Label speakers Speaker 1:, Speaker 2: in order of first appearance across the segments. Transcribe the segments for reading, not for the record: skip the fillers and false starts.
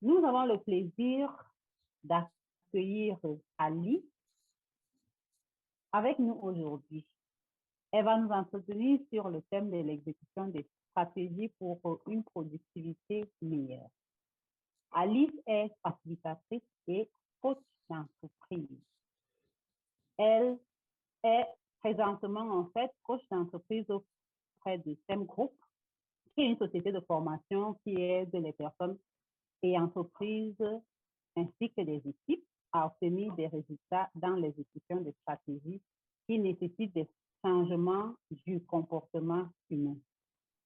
Speaker 1: Nous avons le plaisir d'accueillir Ali avec nous aujourd'hui. Elle va nous entretenir sur le thème de l'exécution des stratégies pour une productivité meilleure. Alice est facilitatrice et coach d'entreprise. Elle est présentement en fait coach d'entreprise auprès de STEM Group, qui est une société de formation qui aide les personnes et entreprises ainsi que les équipes à obtenir des résultats dans l'exécution des stratégies qui nécessitent des changements du comportement humain.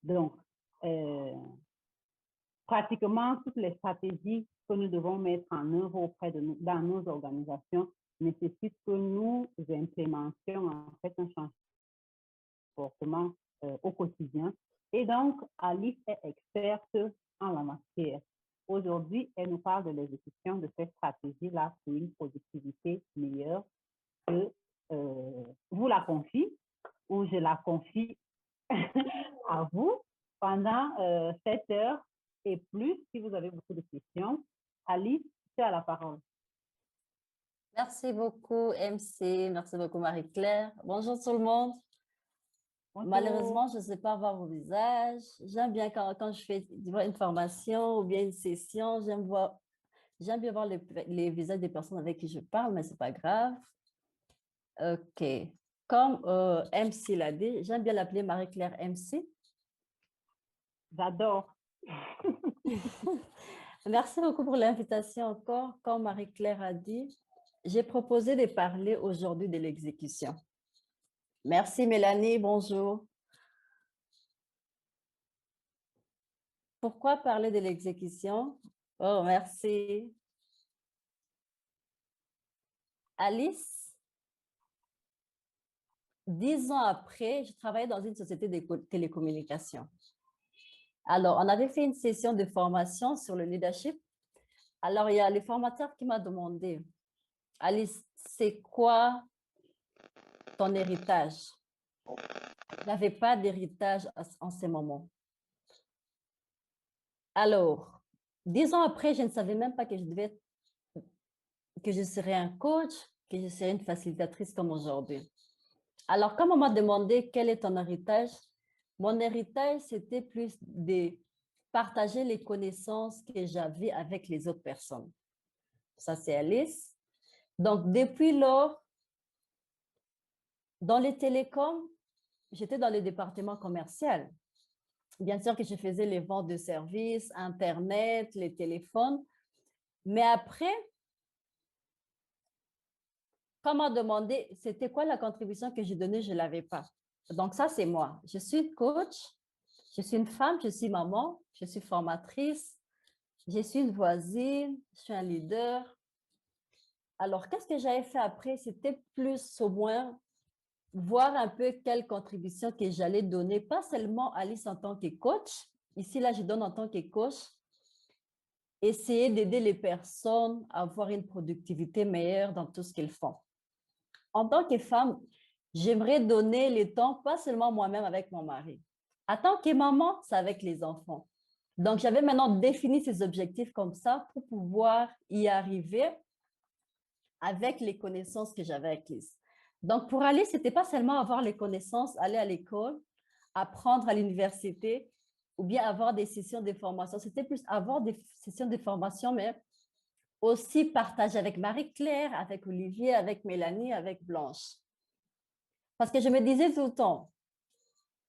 Speaker 1: Donc, pratiquement toutes les stratégies que nous devons mettre en œuvre auprès de nous, dans nos organisations nécessitent que nous implémentions en fait un changement de comportement au quotidien. Et donc, Alice est experte en la matière. Aujourd'hui, elle nous parle de l'exécution de cette stratégie-là pour une productivité meilleure. Que vous la confie ou je la confie à vous pendant 7 heures et plus. Si vous avez beaucoup de questions, Alice, tu as la parole.
Speaker 2: Merci beaucoup, MC. Merci beaucoup, Marie-Claire. Bonjour tout le monde. Bonjour. Malheureusement, je ne sais pas voir vos visages. J'aime bien quand je fais une formation ou bien une session, j'aime bien voir les visages des personnes avec qui je parle, mais ce n'est pas grave. OK. Comme MC l'a dit, j'aime bien l'appeler Marie-Claire MC.
Speaker 1: J'adore.
Speaker 2: Merci beaucoup pour l'invitation encore. Comme Marie-Claire a dit, j'ai proposé de parler aujourd'hui de l'exécution. Merci Mélanie, bonjour. Pourquoi parler de l'exécution? Oh, merci. Alice, 10 ans après, je travaillais dans une société de télécommunications. Alors, on avait fait une session de formation sur le leadership. Alors, il y a le formateur qui m'a demandé, Alice, c'est quoi ton héritage? Je n'avais pas d'héritage en ce moment. Alors, 10 ans après, je ne savais même pas que je serais un coach, que je serais une facilitatrice comme aujourd'hui. Alors, quand on m'a demandé quel est ton héritage, mon héritage, c'était plus de partager les connaissances que j'avais avec les autres personnes. Ça, c'est Alice. Donc, depuis lors, dans les télécoms, j'étais dans le département commercial. Bien sûr que je faisais les ventes de services, Internet, les téléphones. Mais après, quand on m'a demandé c'était quoi la contribution que j'ai donnée, je ne l'avais pas. Donc, ça, c'est moi. Je suis coach, je suis une femme, je suis maman, je suis formatrice, je suis une voisine, je suis un leader. Alors, qu'est-ce que j'avais fait après? C'était plus au moins voir un peu quelle contribution que j'allais donner, pas seulement Alice en tant que coach. Ici, là, je donne en tant que coach. Essayer d'aider les personnes à avoir une productivité meilleure dans tout ce qu'ils font. En tant que femme, j'aimerais donner le temps, pas seulement moi-même avec mon mari. En tant que maman, c'est avec les enfants. Donc, j'avais maintenant défini ces objectifs comme ça pour pouvoir y arriver avec les connaissances que j'avais acquises. Donc, pour aller, ce n'était pas seulement avoir les connaissances, aller à l'école, apprendre à l'université ou bien avoir des sessions de formation. C'était plus avoir des sessions de formation, mais aussi partager avec Marie-Claire, avec Olivier, avec Mélanie, avec Blanche. Parce que je me disais tout le temps,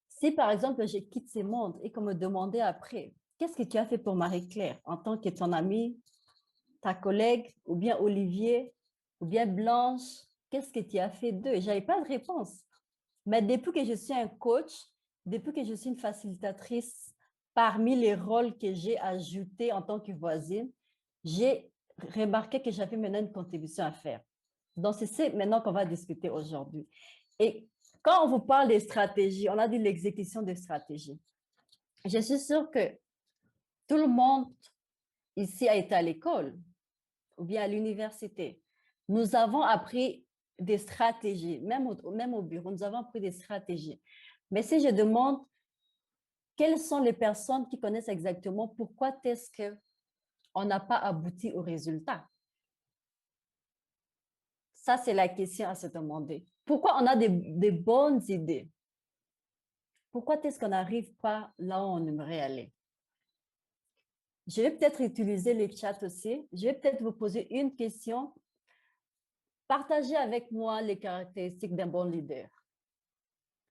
Speaker 2: si par exemple je quitte ce monde et qu'on me demandait après, qu'est-ce que tu as fait pour Marie-Claire en tant que ton amie, ta collègue, ou bien Olivier, ou bien Blanche, qu'est-ce que tu as fait d'eux? Je n'avais pas de réponse. Mais depuis que je suis un coach, depuis que je suis une facilitatrice, parmi les rôles que j'ai ajoutés en tant que voisine, j'ai remarqué que j'avais maintenant une contribution à faire. Donc, c'est maintenant qu'on va discuter aujourd'hui. Et quand on vous parle des stratégies, on a dit l'exécution des stratégies. Je suis sûre que tout le monde ici a été à l'école ou bien à l'université. Nous avons appris des stratégies, même au bureau, nous avons appris des stratégies. Mais si je demande quelles sont les personnes qui connaissent exactement pourquoi est-ce que on n'a pas abouti au résultat? Ça, c'est la question à se demander. Pourquoi on a des bonnes idées? Pourquoi est-ce qu'on n'arrive pas là où on aimerait aller? Je vais peut-être utiliser les chats aussi. Je vais peut-être vous poser une question. Partagez avec moi les caractéristiques d'un bon leader.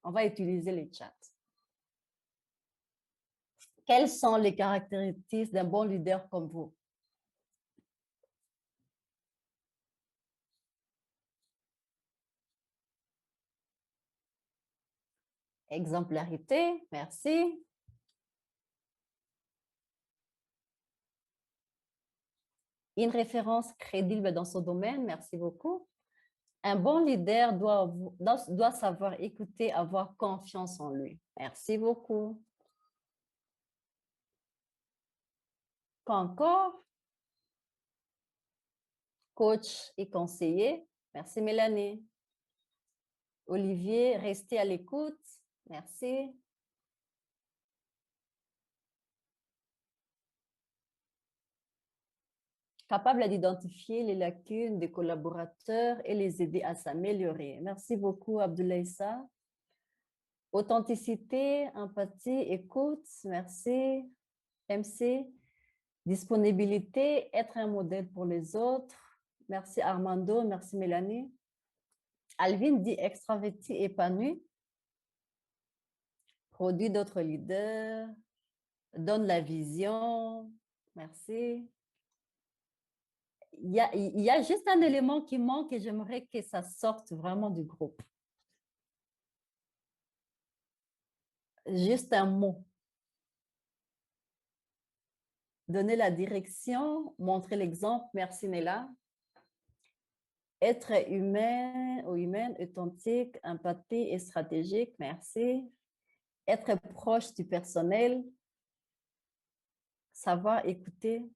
Speaker 2: On va utiliser les chats. Quelles sont les caractéristiques d'un bon leader comme vous? Exemplarité, merci. Une référence crédible dans son domaine, merci beaucoup. Un bon leader doit savoir écouter, avoir confiance en lui. Merci beaucoup. Quoi encore? Coach et conseiller. Merci Mélanie. Olivier, restez à l'écoute. Merci. Capable d'identifier les lacunes des collaborateurs et les aider à s'améliorer. Merci beaucoup, Abdoulaïssa. Authenticité, empathie, écoute, merci. MC, disponibilité, être un modèle pour les autres. Merci Armando, merci Mélanie. Alvin dit extraverti, épanoui. Produit d'autres leaders. Donne la vision. Merci. Il y a juste un élément qui manque et j'aimerais que ça sorte vraiment du groupe. Juste un mot. Donner la direction, montrer l'exemple. Merci Néla. Être humain ou humaine, authentique, empathique et stratégique. Merci. Être proche du personnel. Savoir écouter.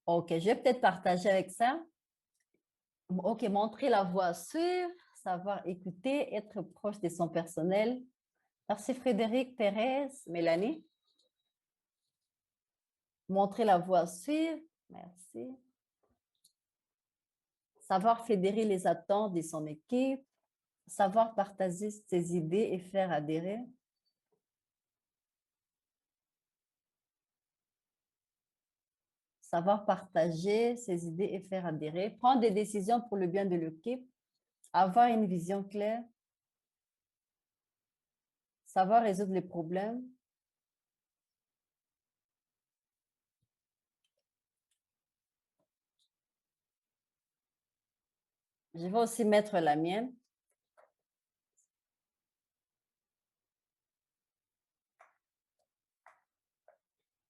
Speaker 2: OK, je vais peut-être partager avec ça. OK, montrer la voie sûre, savoir écouter, être proche de son personnel. Merci Frédéric, Thérèse, Mélanie. Montrer la voie sûre, merci. Savoir fédérer les attentes de son équipe, savoir partager ses idées et faire adhérer. Savoir partager ses idées et faire adhérer. Prendre des décisions pour le bien de l'équipe. Avoir une vision claire. Savoir résoudre les problèmes. Je vais aussi mettre la mienne.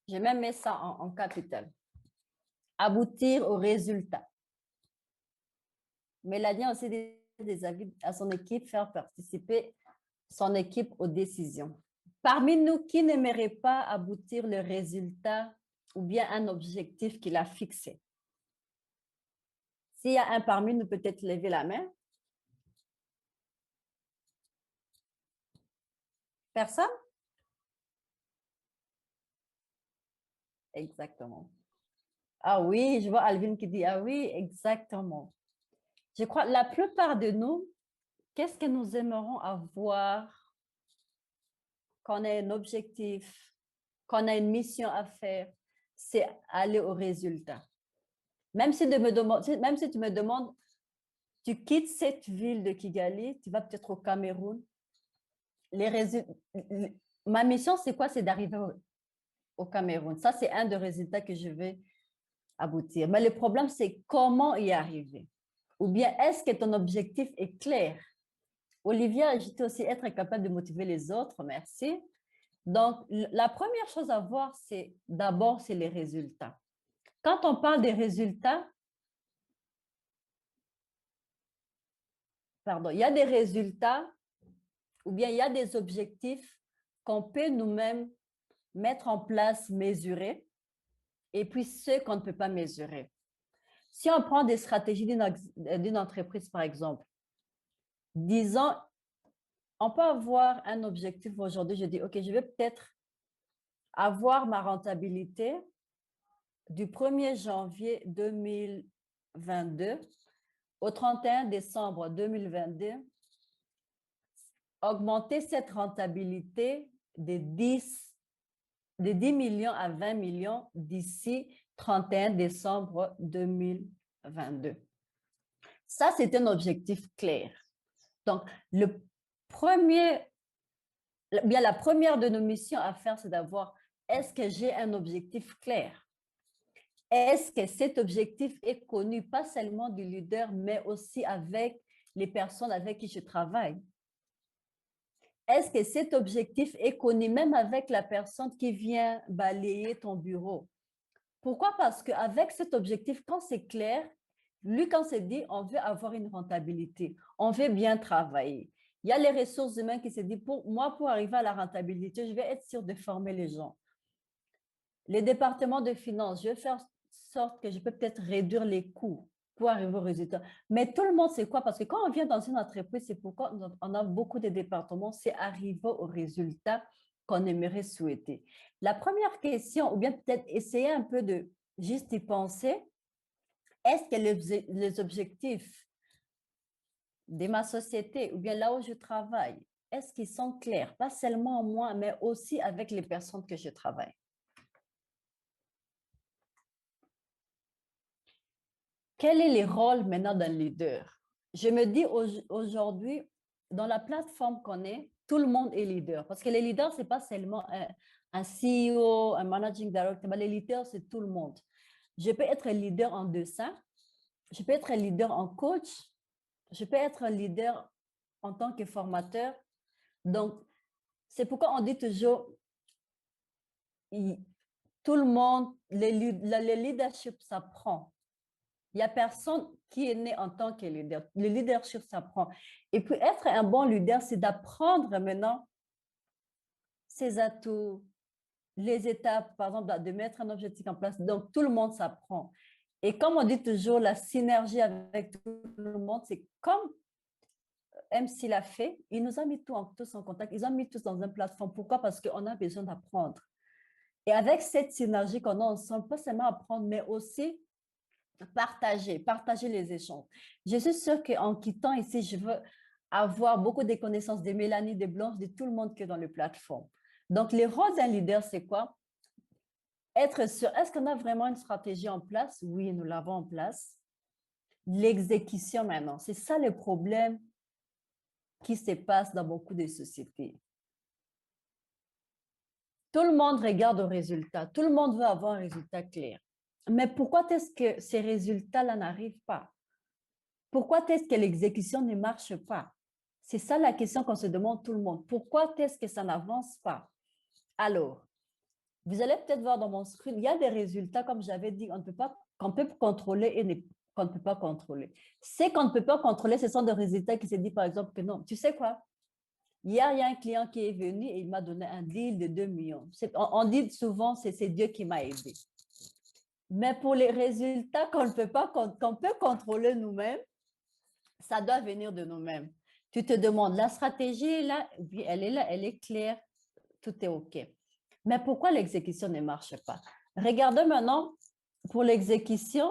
Speaker 2: Je vais même mettre ça en capital. Aboutir au résultat. Mélanie a aussi des avis à son équipe, faire participer son équipe aux décisions. Parmi nous, qui n'aimerait pas aboutir le résultat ou bien un objectif qu'il a fixé? S'il y a un parmi nous, peut-être lever la main. Personne? Exactement. Ah oui, je vois Alvin qui dit ah oui, exactement. Je crois la plupart de nous, qu'est-ce que nous aimerons avoir quand on a un objectif, quand on a une mission à faire, c'est aller au résultat. Même si, même si tu me demandes, tu quittes cette ville de Kigali, tu vas peut-être au Cameroun. Ma mission, c'est quoi? C'est d'arriver au Cameroun. Ça, c'est un des résultats que je vais aboutir. Mais le problème, c'est comment y arriver. Ou bien, est-ce que ton objectif est clair? Olivia a ajouté aussi être capable de motiver les autres. Merci. Donc, la première chose à voir, c'est d'abord, c'est les résultats. Quand on parle des résultats, pardon, il y a des résultats ou bien il y a des objectifs qu'on peut nous-mêmes mettre en place, mesurer, et puis ceux qu'on ne peut pas mesurer. Si on prend des stratégies d'une entreprise, par exemple, disons, on peut avoir un objectif aujourd'hui, je dis, OK, je vais peut-être avoir ma rentabilité du 1er janvier 2022 au 31 décembre 2022, augmenter cette rentabilité de 10 millions à 20 millions d'ici 31 décembre 2022. Ça, c'est un objectif clair. Donc, la première de nos missions à faire, c'est d'avoir, est-ce que j'ai un objectif clair? Est-ce que cet objectif est connu, pas seulement du leader, mais aussi avec les personnes avec qui je travaille? Est-ce que cet objectif est connu même avec la personne qui vient balayer ton bureau? Pourquoi? Parce qu'avec cet objectif, quand c'est clair, lui, quand c'est dit, on veut avoir une rentabilité, on veut bien travailler. Il y a les ressources humaines qui se disent, pour moi, pour arriver à la rentabilité, je vais être sûr de former les gens. Les départements de finances, je vais faire sorte que je peux peut-être réduire les coûts pour arriver au résultat. Mais tout le monde sait quoi? Parce que quand on vient dans une entreprise, c'est pourquoi on a beaucoup de départements, c'est arriver au résultat qu'on aimerait souhaiter. La première question, ou bien peut-être essayer un peu de juste y penser, est-ce que les objectifs de ma société ou bien là où je travaille, est-ce qu'ils sont clairs? Pas seulement moi, mais aussi avec les personnes que je travaille. Quel est le rôle maintenant d'un leader? Je me dis aujourd'hui, dans la plateforme qu'on est, tout le monde est leader. Parce que les leaders, ce n'est pas seulement un CEO, un managing director, mais les leaders, c'est tout le monde. Je peux être un leader en dessin, je peux être un leader en coach, je peux être un leader en tant que formateur. Donc, c'est pourquoi on dit toujours, tout le monde, le leadership s'apprend. Il n'y a personne qui est né en tant que leader. Le leadership s'apprend. Et puis, être un bon leader, c'est d'apprendre maintenant ses atouts, les étapes, par exemple, de mettre un objectif en place. Donc, tout le monde s'apprend. Et comme on dit toujours, la synergie avec tout le monde, c'est comme MC l'a fait, il nous a mis tous en contact, ils ont mis tous dans une plateforme. Pourquoi? Parce qu'on a besoin d'apprendre. Et avec cette synergie qu'on a ensemble, pas seulement apprendre, mais aussi partager les échanges. Je suis sûre qu'en quittant ici, je veux avoir beaucoup de connaissances de Mélanie, de Blanche, de tout le monde qui est dans les plateformes. Donc, le rôle d'un leader, c'est quoi? Être sûr, est-ce qu'on a vraiment une stratégie en place? Oui, nous l'avons en place. L'exécution maintenant, c'est ça le problème qui se passe dans beaucoup de sociétés. Tout le monde regarde au résultat, tout le monde veut avoir un résultat clair. Mais pourquoi est-ce que ces résultats-là n'arrivent pas? Pourquoi est-ce que l'exécution ne marche pas? C'est ça la question qu'on se demande tout le monde. Pourquoi est-ce que ça n'avance pas? Alors, vous allez peut-être voir dans mon screen, il y a des résultats, comme j'avais dit, qu'on peut contrôler et qu'on ne peut pas contrôler. Ce qu'on ne peut pas contrôler, ce sont des résultats qui se disent, par exemple, que non, tu sais quoi? Hier, il y a un client qui est venu et il m'a donné un deal de 2 millions. On dit souvent, c'est Dieu qui m'a aidé. Mais pour les résultats qu'on peut contrôler nous-mêmes, ça doit venir de nous-mêmes. Tu te demandes, la stratégie est là, oui, elle est là, elle est claire, tout est OK. Mais pourquoi l'exécution ne marche pas? Regardez maintenant, pour l'exécution,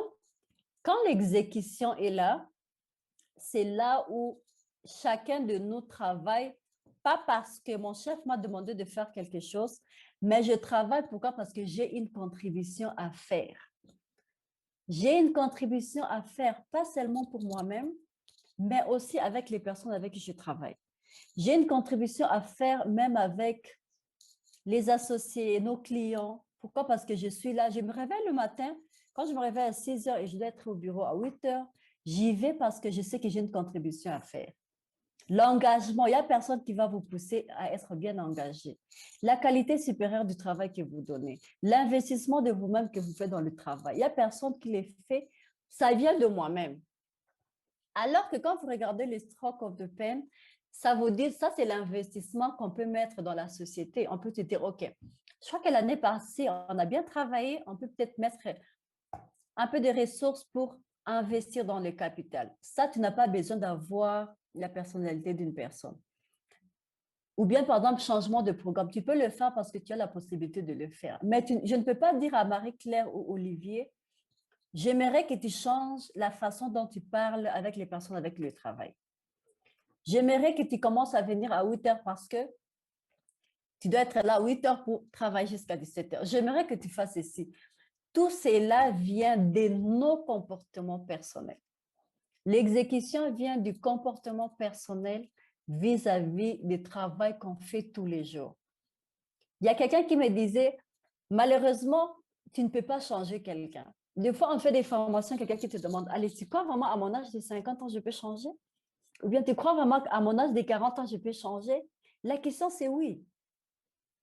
Speaker 2: quand l'exécution est là, c'est là où chacun de nous travaille, pas parce que mon chef m'a demandé de faire quelque chose, mais je travaille pourquoi? Parce que j'ai une contribution à faire. J'ai une contribution à faire, pas seulement pour moi-même, mais aussi avec les personnes avec qui je travaille. J'ai une contribution à faire même avec les associés, nos clients. Pourquoi? Parce que je suis là. Je me réveille le matin. Quand je me réveille à 6 heures et je dois être au bureau à 8 heures, j'y vais parce que je sais que j'ai une contribution à faire. L'engagement, il n'y a personne qui va vous pousser à être bien engagé. La qualité supérieure du travail que vous donnez, l'investissement de vous-même que vous faites dans le travail, il n'y a personne qui le fait. Ça vient de moi-même. Alors que quand vous regardez les stroke of the pen, ça vous dit, ça c'est l'investissement qu'on peut mettre dans la société. On peut se dire, OK, je crois que l'année passée, on a bien travaillé, on peut peut-être mettre un peu de ressources pour investir dans le capital. Ça, tu n'as pas besoin d'avoir la personnalité d'une personne. Ou bien, par exemple, changement de programme. Tu peux le faire parce que tu as la possibilité de le faire. Mais je ne peux pas dire à Marie-Claire ou Olivier, j'aimerais que tu changes la façon dont tu parles avec les personnes avec le travail. J'aimerais que tu commences à venir à 8 heures parce que tu dois être là à 8 heures pour travailler jusqu'à 17 heures. J'aimerais que tu fasses ceci. Tout cela vient de nos comportements personnels. L'exécution vient du comportement personnel vis-à-vis du travail qu'on fait tous les jours. Il y a quelqu'un qui me disait, malheureusement, tu ne peux pas changer quelqu'un. Des fois, on fait des formations, quelqu'un qui te demande, allez, tu crois vraiment à mon âge de 50 ans, je peux changer? Ou bien tu crois vraiment qu'à mon âge de 40 ans, je peux changer? La question, c'est oui.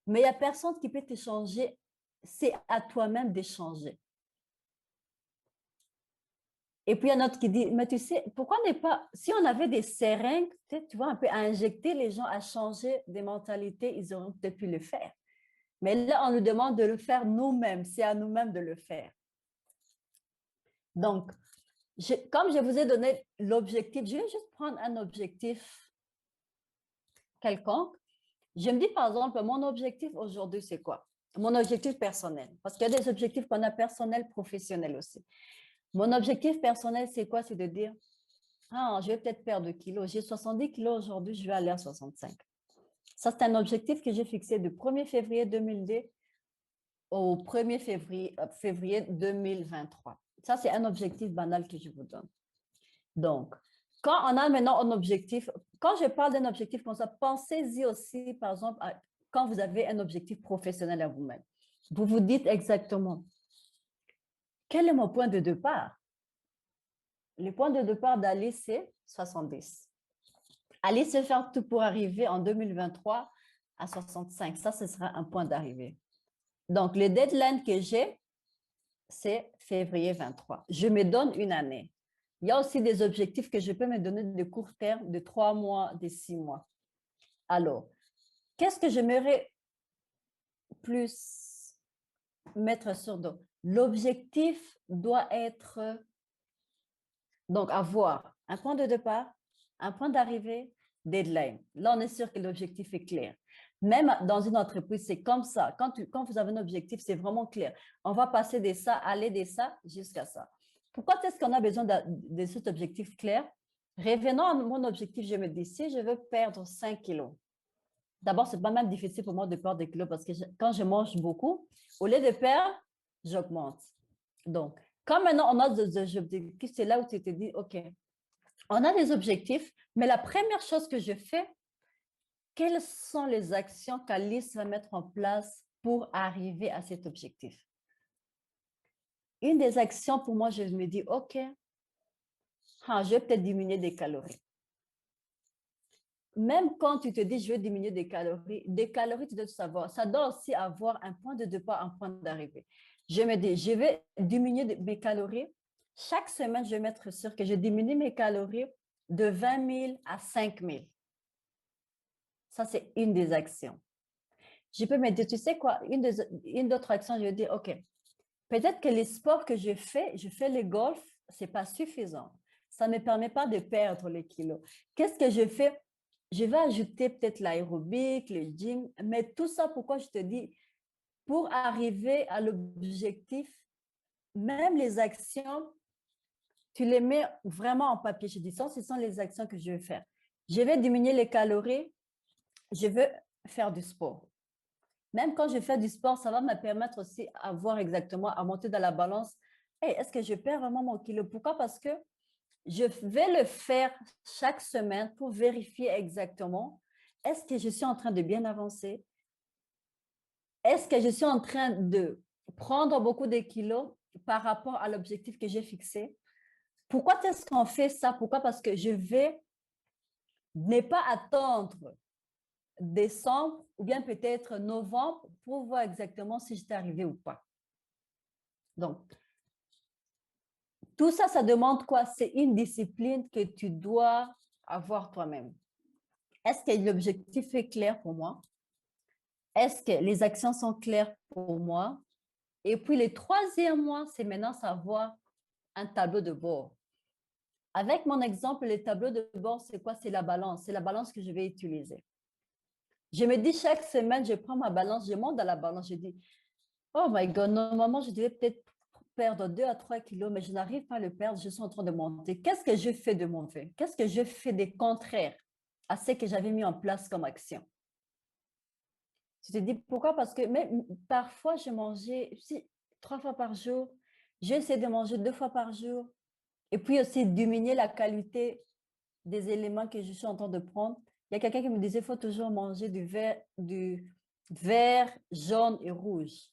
Speaker 2: Mais il n'y a personne qui peut te changer. C'est à toi-même de changer. Et puis, il y a un autre qui dit, mais tu sais, pourquoi n'est pas, si on avait des seringues, tu vois, un peu à injecter les gens à changer des mentalités, ils auraient peut-être pu le faire. Mais là, on nous demande de le faire nous-mêmes. C'est à nous-mêmes de le faire. Donc, comme je vous ai donné l'objectif, je vais juste prendre un objectif quelconque. Je me dis, par exemple, mon objectif aujourd'hui, c'est quoi? Mon objectif personnel. Parce qu'il y a des objectifs qu'on a personnels, professionnels aussi. Mon objectif personnel, c'est quoi? C'est de dire, ah, je vais peut-être perdre 2 kilos. J'ai 70 kilos aujourd'hui, je vais aller à 65. Ça, c'est un objectif que j'ai fixé du 1er février 2002 au 1er février 2023. Ça, c'est un objectif banal que je vous donne. Donc, quand on a maintenant un objectif, quand je parle d'un objectif comme ça, pensez-y aussi, par exemple, quand vous avez un objectif professionnel à vous-même. Vous vous dites exactement, quel est mon point de départ? Le point de départ d'Alice, c'est 70. Alice se faire tout pour arriver en 2023 à 65. Ça, ce sera un point d'arrivée. Donc, le deadline que j'ai, c'est février 23. Je me donne une année. Il y a aussi des objectifs que je peux me donner de court terme, de 3 mois, de 6 mois. Alors, qu'est-ce que j'aimerais plus mettre sur dos? L'objectif doit être, donc, avoir un point de départ, un point d'arrivée, deadline. Là, on est sûr que l'objectif est clair. Même dans une entreprise, c'est comme ça. Quand vous avez un objectif, c'est vraiment clair. On va passer de ça, aller de ça jusqu'à ça. Pourquoi est-ce qu'on a besoin de cet objectif clair? Revenons à mon objectif, je me dis, si je veux perdre 5 kilos, d'abord, c'est pas même difficile pour moi de perdre des kilos parce que quand je mange beaucoup, au lieu de perdre, j'augmente. Donc, quand maintenant on a des objectifs, c'est là où tu te dis, OK, on a des objectifs, mais la première chose que je fais, quelles sont les actions qu'Alice va mettre en place pour arriver à cet objectif? Une des actions, pour moi, je me dis, OK, je vais peut-être diminuer des calories. Même quand tu te dis, je vais diminuer des calories, tu dois savoir, ça doit aussi avoir un point de départ, un point d'arrivée. Je me dis, je vais diminuer mes calories. Chaque semaine, je vais mettre sûr que je diminue mes calories de 20 000 à 5 000. Ça, c'est une des actions. Je peux me dire, tu sais quoi, une d'autres actions, je vais dire, OK, peut-être que les sports que je fais le golf, ce n'est pas suffisant. Ça ne me permet pas de perdre les kilos. Qu'est-ce que je fais? Je vais ajouter peut-être l'aérobic, le gym, mais tout ça, pourquoi je te dis, pour arriver à l'objectif, même les actions, tu les mets vraiment en papier. Je dis ça, ce sont les actions que je vais faire. Je vais diminuer les calories, je veux faire du sport. Même quand je fais du sport, ça va me permettre aussi à voir exactement, à monter dans la balance. Hey, est-ce que je perds vraiment mon kilo? Pourquoi? Parce que je vais le faire chaque semaine pour vérifier exactement, est-ce que je suis en train de bien avancer? Est-ce que je suis en train de prendre beaucoup de kilos par rapport à l'objectif que j'ai fixé? Pourquoi est-ce qu'on fait ça? Pourquoi? Parce que je vais ne pas attendre décembre ou bien peut-être novembre pour voir exactement si j'étais arrivée ou pas. Donc, tout ça, ça demande quoi? C'est une discipline que tu dois avoir toi-même. Est-ce que l'objectif est clair pour moi? Est-ce que les actions sont claires pour moi? Et puis, le troisième mois, c'est maintenant savoir un tableau de bord. Avec mon exemple, le tableau de bord, c'est quoi? C'est la balance. C'est la balance que je vais utiliser. Je me dis chaque semaine, je prends ma balance, je monte dans la balance, je dis, oh my God, normalement, je devais peut-être perdre 2 à 3 kilos, mais je n'arrive pas à le perdre, je suis en train de monter. Qu'est-ce que je fais de mauvais? Qu'est-ce que je fais de contraire à ce que j'avais mis en place comme action? Tu te dis pourquoi? Parce que même parfois, je mangeais 3 fois par jour, j'essaie de manger 2 fois par jour, et puis aussi diminuer la qualité des éléments que je suis en train de prendre. Il y a quelqu'un qui me disait, il faut toujours manger du vert, jaune et rouge.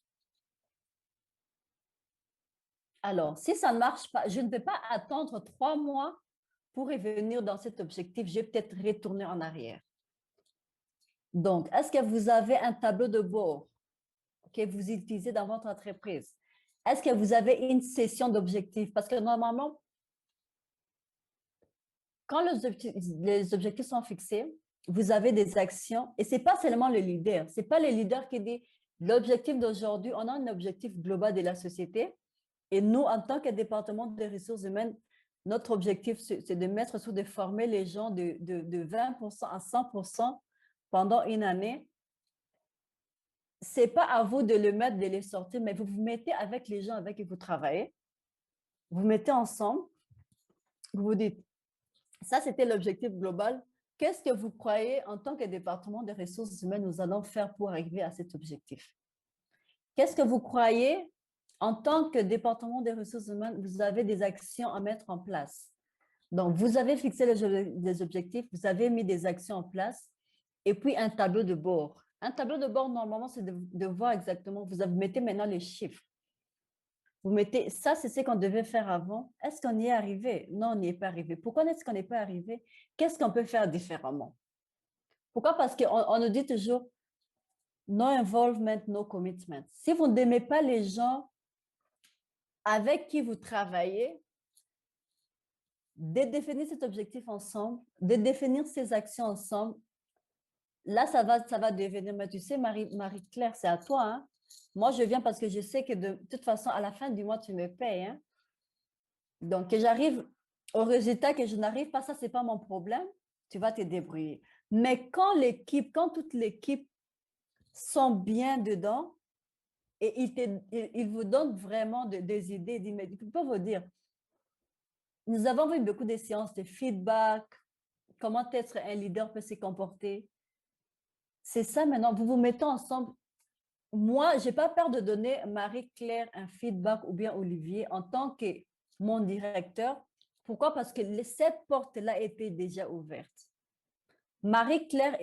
Speaker 2: Alors, si ça ne marche pas, je ne vais pas attendre 3 mois pour revenir dans cet objectif. Je vais peut-être retourner en arrière. Donc, est-ce que vous avez un tableau de bord que vous utilisez dans votre entreprise? Est-ce que vous avez une session d'objectifs? Parce que normalement, quand les objectifs sont fixés, vous avez des actions et ce n'est pas seulement le leader. Ce n'est pas le leader qui dit l'objectif d'aujourd'hui, on a un objectif global de la société et nous, en tant que département des ressources humaines, notre objectif, c'est de mettre sur de former les gens de 20% à 100% pendant une année. Ce n'est pas à vous de le mettre, de les sortir, mais vous vous mettez avec les gens avec qui vous travaillez. Vous mettez ensemble. Vous vous dites, ça, c'était l'objectif global. Qu'est-ce que vous croyez en tant que département des ressources humaines, nous allons faire pour arriver à cet objectif? Qu'est-ce que vous croyez en tant que département des ressources humaines, vous avez des actions à mettre en place? Donc, vous avez fixé des objectifs, vous avez mis des actions en place et puis un tableau de bord. Un tableau de bord, normalement, c'est de voir exactement, vous mettez maintenant les chiffres. Vous mettez, ça, c'est ce qu'on devait faire avant. Est-ce qu'on y est arrivé? Non, on n'y est pas arrivé. Pourquoi est-ce qu'on n'est pas arrivé? Qu'est-ce qu'on peut faire différemment? Pourquoi? Parce qu'on nous dit toujours no involvement, no commitment. Si vous n'aimez pas les gens avec qui vous travaillez, de définir cet objectif ensemble, de définir ces actions ensemble, là, ça va devenir, mais tu sais, Marie-Claire, c'est à toi, hein? Moi, je viens parce que je sais que de toute façon, à la fin du mois, tu me payes, hein? Donc, que j'arrive au résultat, que je n'arrive pas, ça, ce n'est pas mon problème. Tu vas te débrouiller. Mais quand toute l'équipe sont bien dedans et ils vous donnent vraiment des idées, mais ils peuvent vous dire, nous avons vu beaucoup de séances de feedback, comment être un leader peut se comporter. C'est ça maintenant, vous vous mettez ensemble. Moi, je n'ai pas peur de donner Marie-Claire un feedback ou bien Olivier en tant que mon directeur. Pourquoi? Parce que cette porte-là était déjà ouverte. Marie-Claire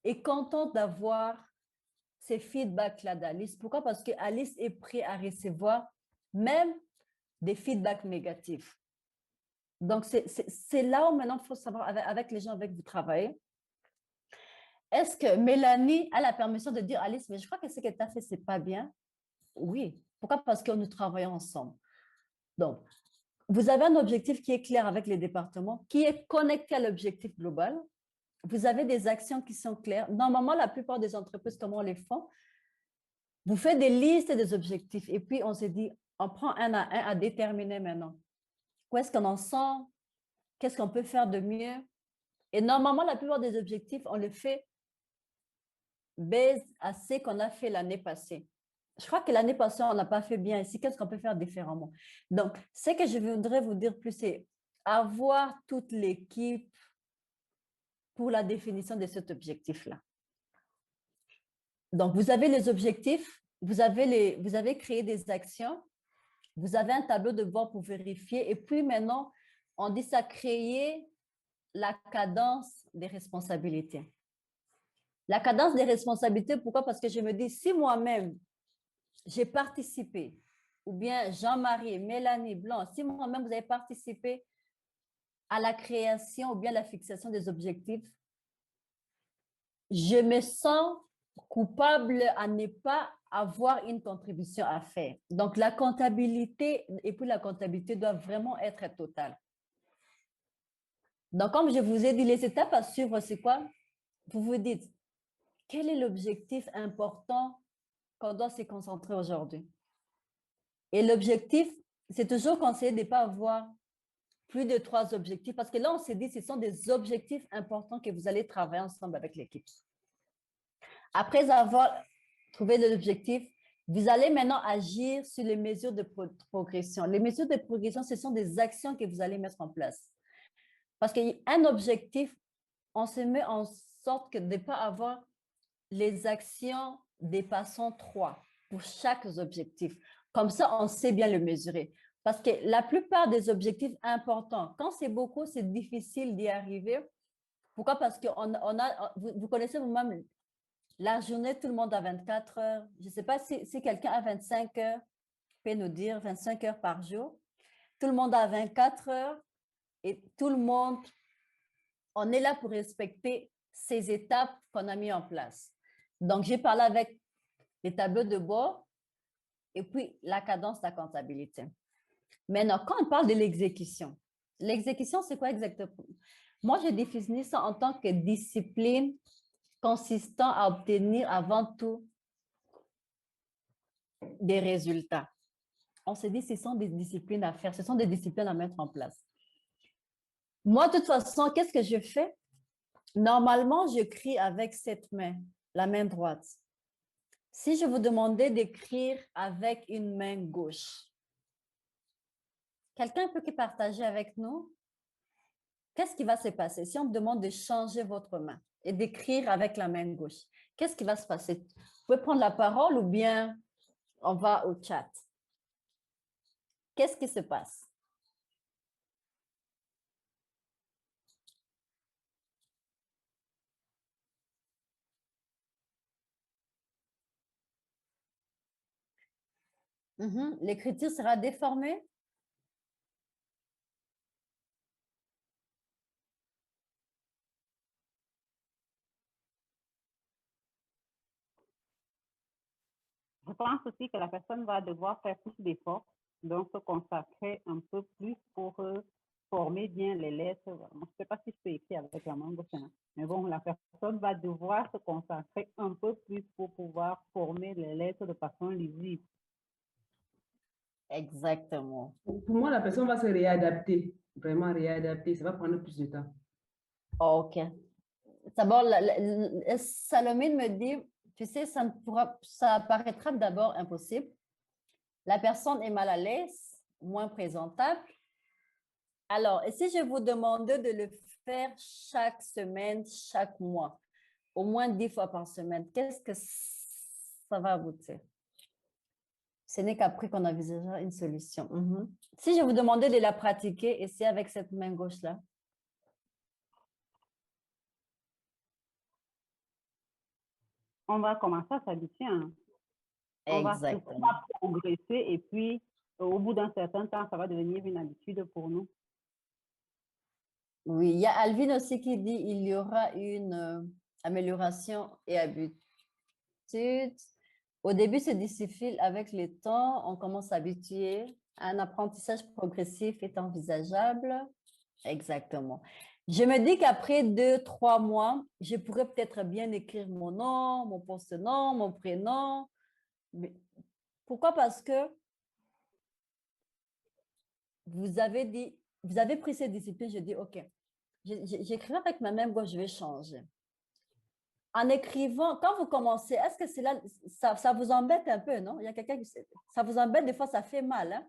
Speaker 2: est contente d'avoir ces feedbacks-là d'Alice. Pourquoi? Parce que Alice est prête à recevoir même des feedbacks négatifs. Donc, c'est là où maintenant il faut savoir avec les gens avec qui vous travaillez. Est-ce que Mélanie a la permission de dire Alice, mais je crois que ce que tu as fait, ce n'est pas bien? Oui. Pourquoi? Parce que nous travaillons ensemble. Donc, vous avez un objectif qui est clair avec les départements, qui est connecté à l'objectif global. Vous avez des actions qui sont claires. Normalement, la plupart des entreprises, comment on les font? Vous faites des listes des objectifs et puis on se dit, on prend un à déterminer maintenant. Où est-ce qu'on en sent? Qu'est-ce qu'on peut faire de mieux? Et normalement, la plupart des objectifs, on le fait basé à ce qu'on a fait l'année passée. Je crois que l'année passée, on n'a pas fait bien ici. Qu'est-ce qu'on peut faire différemment? Donc, ce que je voudrais vous dire plus, c'est avoir toute l'équipe pour la définition de cet objectif-là. Donc, vous avez les objectifs, vous avez créé des actions, vous avez un tableau de bord pour vérifier, et puis maintenant, on dit ça, créer la cadence des responsabilités. La cadence des responsabilités, pourquoi? Parce que je me dis, si moi-même, j'ai participé, ou bien Jean-Marie, Mélanie, Blanc, si moi-même, vous avez participé à la création ou bien la fixation des objectifs, je me sens coupable à ne pas avoir une contribution à faire. Donc, la comptabilité, et puis la comptabilité doit vraiment être totale. Donc, comme je vous ai dit, les étapes à suivre, c'est quoi? Vous vous dites, quel est l'objectif important qu'on doit se concentrer aujourd'hui? Et l'objectif, c'est toujours conseillé de ne pas avoir plus de 3 objectifs parce que là, on s'est dit, ce sont des objectifs importants que vous allez travailler ensemble avec l'équipe. Après avoir trouvé l'objectif, vous allez maintenant agir sur les mesures de progression. Les mesures de progression, ce sont des actions que vous allez mettre en place. Parce qu'un objectif, on se met en sorte que de ne pas avoir les actions dépassant 3 pour chaque objectif. Comme ça, on sait bien le mesurer. Parce que la plupart des objectifs importants, quand c'est beaucoup, c'est difficile d'y arriver. Pourquoi? Parce que vous connaissez vous-même la journée, tout le monde a 24 heures. Je ne sais pas si quelqu'un a 25 heures, peut nous dire 25 heures par jour. Tout le monde a 24 heures et tout le monde, on est là pour respecter ces étapes qu'on a mis en place. Donc, j'ai parlé avec les tableaux de bord et puis la cadence de la comptabilité. Maintenant, quand on parle de l'exécution, c'est quoi exactement? Moi, je définis ça en tant que discipline consistant à obtenir avant tout des résultats. On se dit, ce sont des disciplines à faire, ce sont des disciplines à mettre en place. Moi, de toute façon, qu'est-ce que je fais? Normalement, j'écris avec cette main, la main droite. Si je vous demandais d'écrire avec une main gauche, quelqu'un peut partager avec nous? Qu'est-ce qui va se passer si on me demande de changer votre main et d'écrire avec la main gauche? Qu'est-ce qui va se passer? Vous pouvez prendre la parole ou bien on va au chat. Qu'est-ce qui se passe? L'écriture sera déformée?
Speaker 1: Je pense aussi que la personne va devoir faire plus d'efforts, donc se consacrer un peu plus pour former bien les lettres. Je ne sais pas si je peux écrire avec la main gauche, hein, mais bon, la personne va devoir se consacrer un peu plus pour pouvoir former les lettres de façon lisible.
Speaker 2: Exactement.
Speaker 3: Pour moi, la personne va se réadapter, vraiment réadapter. Ça va prendre plus de temps.
Speaker 2: OK. D'abord, Salomine me dit, tu sais, ça paraîtra d'abord impossible. La personne est mal à l'aise, moins présentable. Alors, et si je vous demandais de le faire chaque semaine, chaque mois, au moins 10 fois par semaine, qu'est-ce que ça va aboutir? Ce n'est qu'après qu'on envisagera une solution. Si je vous demandais de la pratiquer, et c'est avec cette main gauche-là.
Speaker 1: On va commencer à s'habituer. Hein. On va progresser et puis au bout d'un certain temps, ça va devenir une habitude pour nous.
Speaker 2: Oui, il y a Alvin aussi qui dit il y aura une amélioration et habitude. Au début, c'est difficile avec le temps, on commence à s'habituer. Un apprentissage progressif est envisageable. Exactement. Je me dis qu'après 2-3 mois, je pourrais peut-être bien écrire mon nom, mon post-nom, mon prénom. Mais pourquoi? Parce que vous avez pris cette discipline, je dis, OK, j'écris avec ma main gauche, je vais changer. En écrivant, quand vous commencez, est-ce que c'est là, ça vous embête un peu, non? Il y a quelqu'un qui, ça vous embête, des fois, ça fait mal. Hein?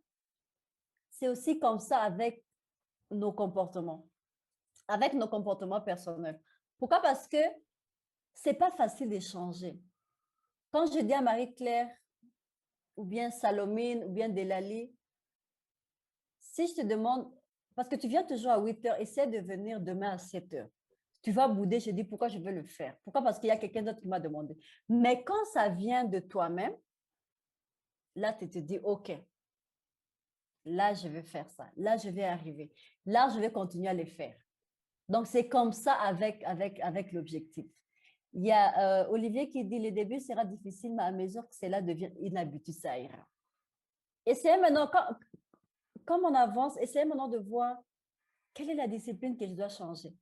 Speaker 2: C'est aussi comme ça avec nos comportements personnels. Pourquoi? Parce que c'est pas facile d'échanger. Quand je dis à Marie-Claire, ou bien Salomine, ou bien Delali, si je te demande, parce que tu viens toujours à 8 heures, essaie de venir demain à 7 heures. Tu vas bouder, je dis pourquoi je veux le faire. Pourquoi? Parce qu'il y a quelqu'un d'autre qui m'a demandé. Mais quand ça vient de toi-même, là, tu te dis, OK, là, je vais faire ça. Là, je vais arriver. Là, je vais continuer à le faire. Donc, c'est comme ça avec l'objectif. Il y a Olivier qui dit, le début sera difficile, mais à mesure que cela devient une habitude, ça ira. Essayez maintenant, comme on avance, essayez maintenant de voir quelle est la discipline que je dois changer.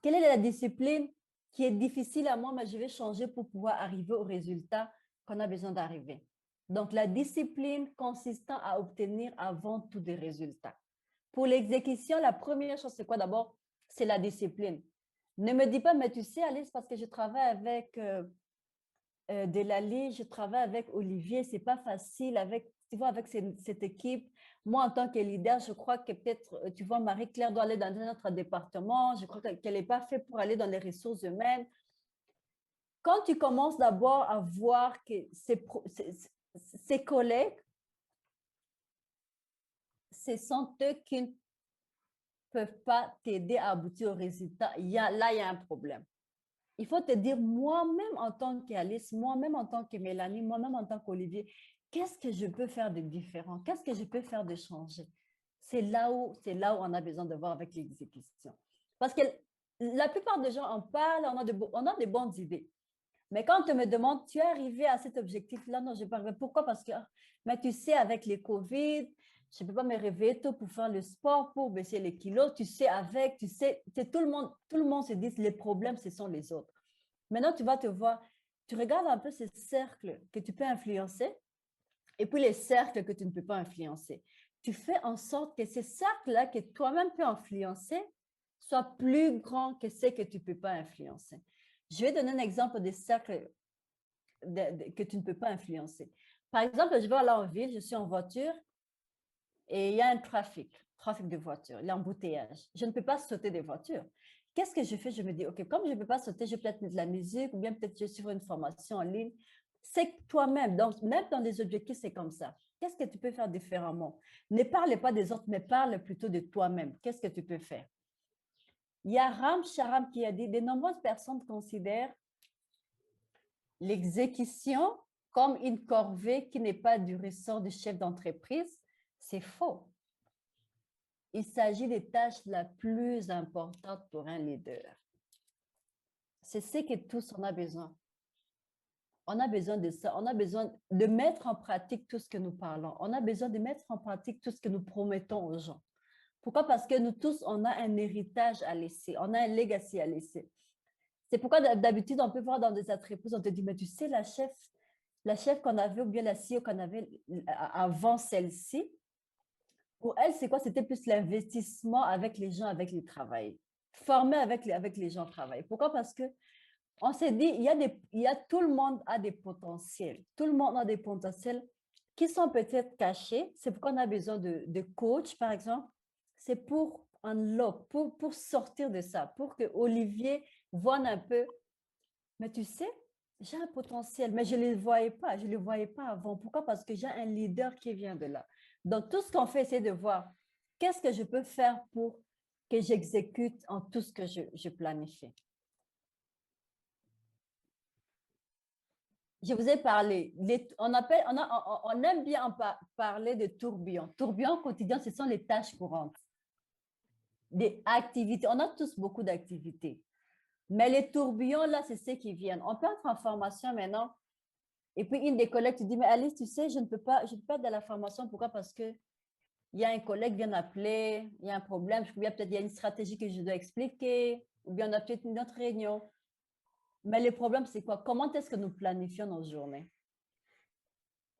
Speaker 2: Quelle est la discipline qui est difficile à moi, mais je vais changer pour pouvoir arriver au résultat qu'on a besoin d'arriver. Donc, la discipline consistant à obtenir avant tout des résultats. Pour l'exécution, la première chose, c'est quoi d'abord? C'est la discipline. Ne me dis pas, mais tu sais, Alice, parce que je travaille avec Delali, je travaille avec Olivier, c'est pas facile avec, tu vois, avec cette équipe. Moi, en tant que leader, je crois que peut-être, tu vois, Marie-Claire doit aller dans un autre département. Je crois qu'elle n'est pas faite pour aller dans les ressources humaines. Quand tu commences d'abord à voir que ses collègues, ce sont eux qui ne peuvent pas t'aider à aboutir au résultat, là, il y a un problème. Il faut te dire, moi-même en tant qu'Alice, moi-même en tant que Mélanie, moi-même en tant qu'Olivier, qu'est-ce que je peux faire de différent? Qu'est-ce que je peux faire de changer? C'est là où on a besoin de voir avec l'exécution. Parce que la plupart des gens en parlent, on a de bonnes idées. Mais quand on me demande, tu es arrivé à cet objectif-là? Non, je n'ai pas arrivé. Pourquoi? Parce que, mais tu sais, avec les COVID, je ne peux pas me réveiller tôt pour faire le sport, pour baisser les kilos. Tu sais, tout le monde se dit, les problèmes, ce sont les autres. Maintenant, tu vas te voir, tu regardes un peu ces cercles que tu peux influencer et puis les cercles que tu ne peux pas influencer. Tu fais en sorte que ces cercles-là que toi-même peux influencer soient plus grands que ceux que tu ne peux pas influencer. Je vais donner un exemple des cercles que tu ne peux pas influencer. Par exemple, je vais aller en ville, je suis en voiture et il y a un trafic de voitures, l'embouteillage. Je ne peux pas sauter des voitures. Qu'est-ce que je fais? Je me dis, OK, comme je ne peux pas sauter, je vais peut-être mettre de la musique ou bien peut-être je vais suivre une formation en ligne. C'est toi-même. Donc, même dans les objectifs, c'est comme ça. Qu'est-ce que tu peux faire différemment? Ne parle pas des autres, mais parle plutôt de toi-même. Qu'est-ce que tu peux faire? Il y a Ram Sharam qui a dit, de nombreuses personnes considèrent l'exécution comme une corvée qui n'est pas du ressort du chef d'entreprise. C'est faux. Il s'agit des tâches la plus importantes pour un leader. C'est ce que tous on a besoin. On a besoin de ça. On a besoin de mettre en pratique tout ce que nous parlons. On a besoin de mettre en pratique tout ce que nous promettons aux gens. Pourquoi? Parce que nous tous, on a un héritage à laisser. On a un legacy à laisser. C'est pourquoi d'habitude, on peut voir dans des entreprises, on te dit, mais tu sais, la chef qu'on avait ou bien la CEO qu'on avait avant celle-ci, pour elle, c'est quoi? C'était plus l'investissement avec les gens avec les travailleurs. Former avec les gens travailler. Pourquoi? Parce que on s'est dit, tout le monde a des potentiels. Tout le monde a des potentiels qui sont peut-être cachés. C'est pourquoi on a besoin de coach, par exemple. C'est pour unlock, pour sortir de ça, pour que Olivier voit un peu. Mais tu sais, j'ai un potentiel, mais je ne le voyais pas. Je ne le voyais pas avant. Pourquoi? Parce que j'ai un leader qui vient de là. Donc, tout ce qu'on fait, c'est de voir qu'est-ce que je peux faire pour que j'exécute en tout ce que je planifie. Je vous ai parlé, on aime bien parler de tourbillons. Tourbillons quotidiens, ce sont les tâches courantes, des activités. On a tous beaucoup d'activités. Mais les tourbillons, là, c'est ceux qui viennent. On peut être en formation maintenant. Et puis, une des collègues te dit, mais Alice, tu sais, je ne peux pas être dans la formation. Pourquoi? Parce que il y a un collègue qui vient d'appeler, il y a un problème, peut-être il y a une stratégie que je dois expliquer, ou bien on a peut-être une autre réunion. Mais le problème, c'est quoi? Comment est-ce que nous planifions nos journées?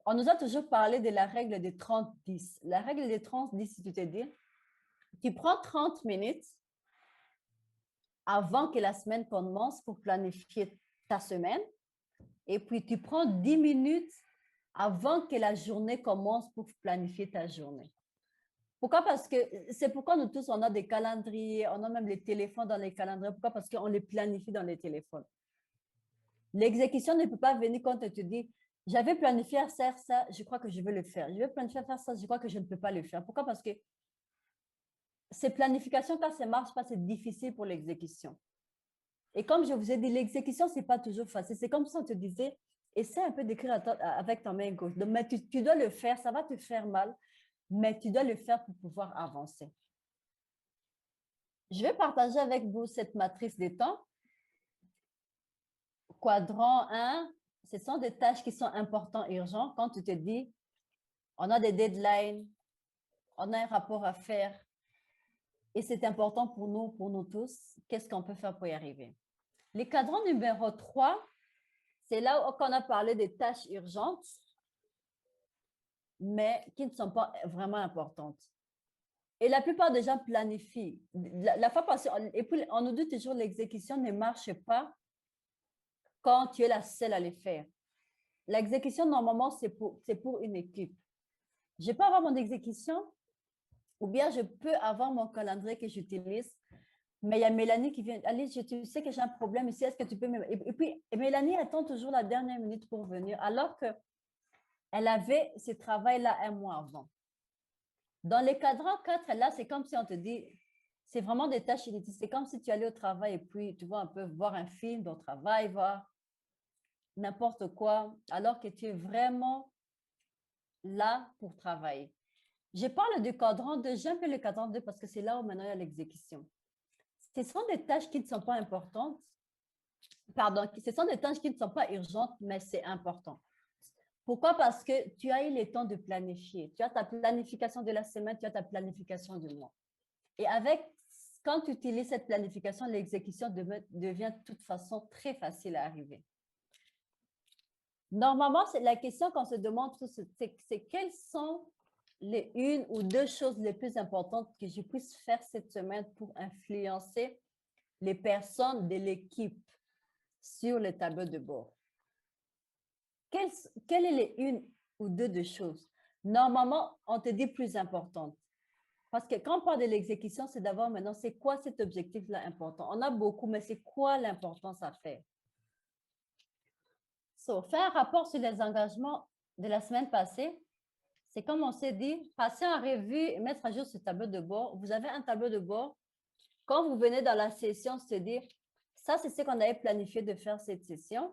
Speaker 2: On nous a toujours parlé de la règle des 30-10. La règle des 30-10, si tu te dis, tu prends 30 minutes avant que la semaine commence pour planifier ta semaine, et puis tu prends 10 minutes avant que la journée commence pour planifier ta journée. Pourquoi? Parce que c'est pourquoi nous tous, on a des calendriers, on a même les téléphones dans les calendriers. Pourquoi? Parce qu'on les planifie dans les téléphones. L'exécution ne peut pas venir quand tu te dis, j'avais planifié à faire ça, je crois que je vais le faire. Je vais planifier à faire ça, je crois que je ne peux pas le faire. Pourquoi? Parce que ces planifications, quand ça ne marche pas, c'est difficile pour l'exécution. Et comme je vous ai dit, l'exécution, ce n'est pas toujours facile. C'est comme si on te disait, essaie un peu d'écrire avec ta main gauche. Donc, mais tu dois le faire, ça va te faire mal, mais tu dois le faire pour pouvoir avancer. Je vais partager avec vous cette matrice des temps. Quadrant 1, ce sont des tâches qui sont importantes, urgentes. Quand tu te dis, on a des deadlines, on a un rapport à faire et c'est important pour nous tous. Qu'est-ce qu'on peut faire pour y arriver? Les cadrans numéro 3, c'est là où on a parlé des tâches urgentes. mais qui ne sont pas vraiment importantes. Et la plupart des gens planifient. La fois passée, et puis on nous dit toujours l'exécution ne marche pas quand tu es la seule à les faire. L'exécution, normalement, c'est pour une équipe. Je peux avoir mon exécution ou bien je peux avoir mon calendrier que j'utilise, mais il y a Mélanie qui vient. Allez, tu sais que j'ai un problème ici, est-ce que tu peux me... Et puis, Mélanie attend toujours la dernière minute pour venir, alors qu'elle avait ce travail-là un mois avant. Dans les cadrans 4, là, c'est comme si on te dit, c'est vraiment des tâches inutiles. C'est comme si tu allais au travail et puis tu vois un peu voir un film au travail, voir n'importe quoi, alors que tu es vraiment là pour travailler. Je parle du cadran 2, j'aime le cadran 2 parce que c'est là où maintenant il y a l'exécution. Ce sont des tâches qui ne sont pas importantes. Pardon, ce sont des tâches qui ne sont pas urgentes, mais c'est important. Pourquoi? Parce que tu as eu le temps de planifier. Tu as ta planification de la semaine, tu as ta planification du mois. Et quand tu utilises cette planification, l'exécution devient de toute façon très facile à arriver. Normalement, c'est la question qu'on se demande, c'est quelles sont les une ou deux choses les plus importantes que je puisse faire cette semaine pour influencer les personnes de l'équipe sur le tableau de bord. Quelle est les une ou deux de choses? Normalement, on te dit plus importante. Parce que quand on parle de l'exécution, c'est d'avoir maintenant, c'est quoi cet objectif-là important? On a beaucoup, mais c'est quoi l'importance à faire? Faire un rapport sur les engagements de la semaine passée, c'est comme on s'est dit, passer en revue et mettre à jour ce tableau de bord. Vous avez un tableau de bord. Quand vous venez dans la session, se dire, ça, c'est ce qu'on avait planifié de faire cette session.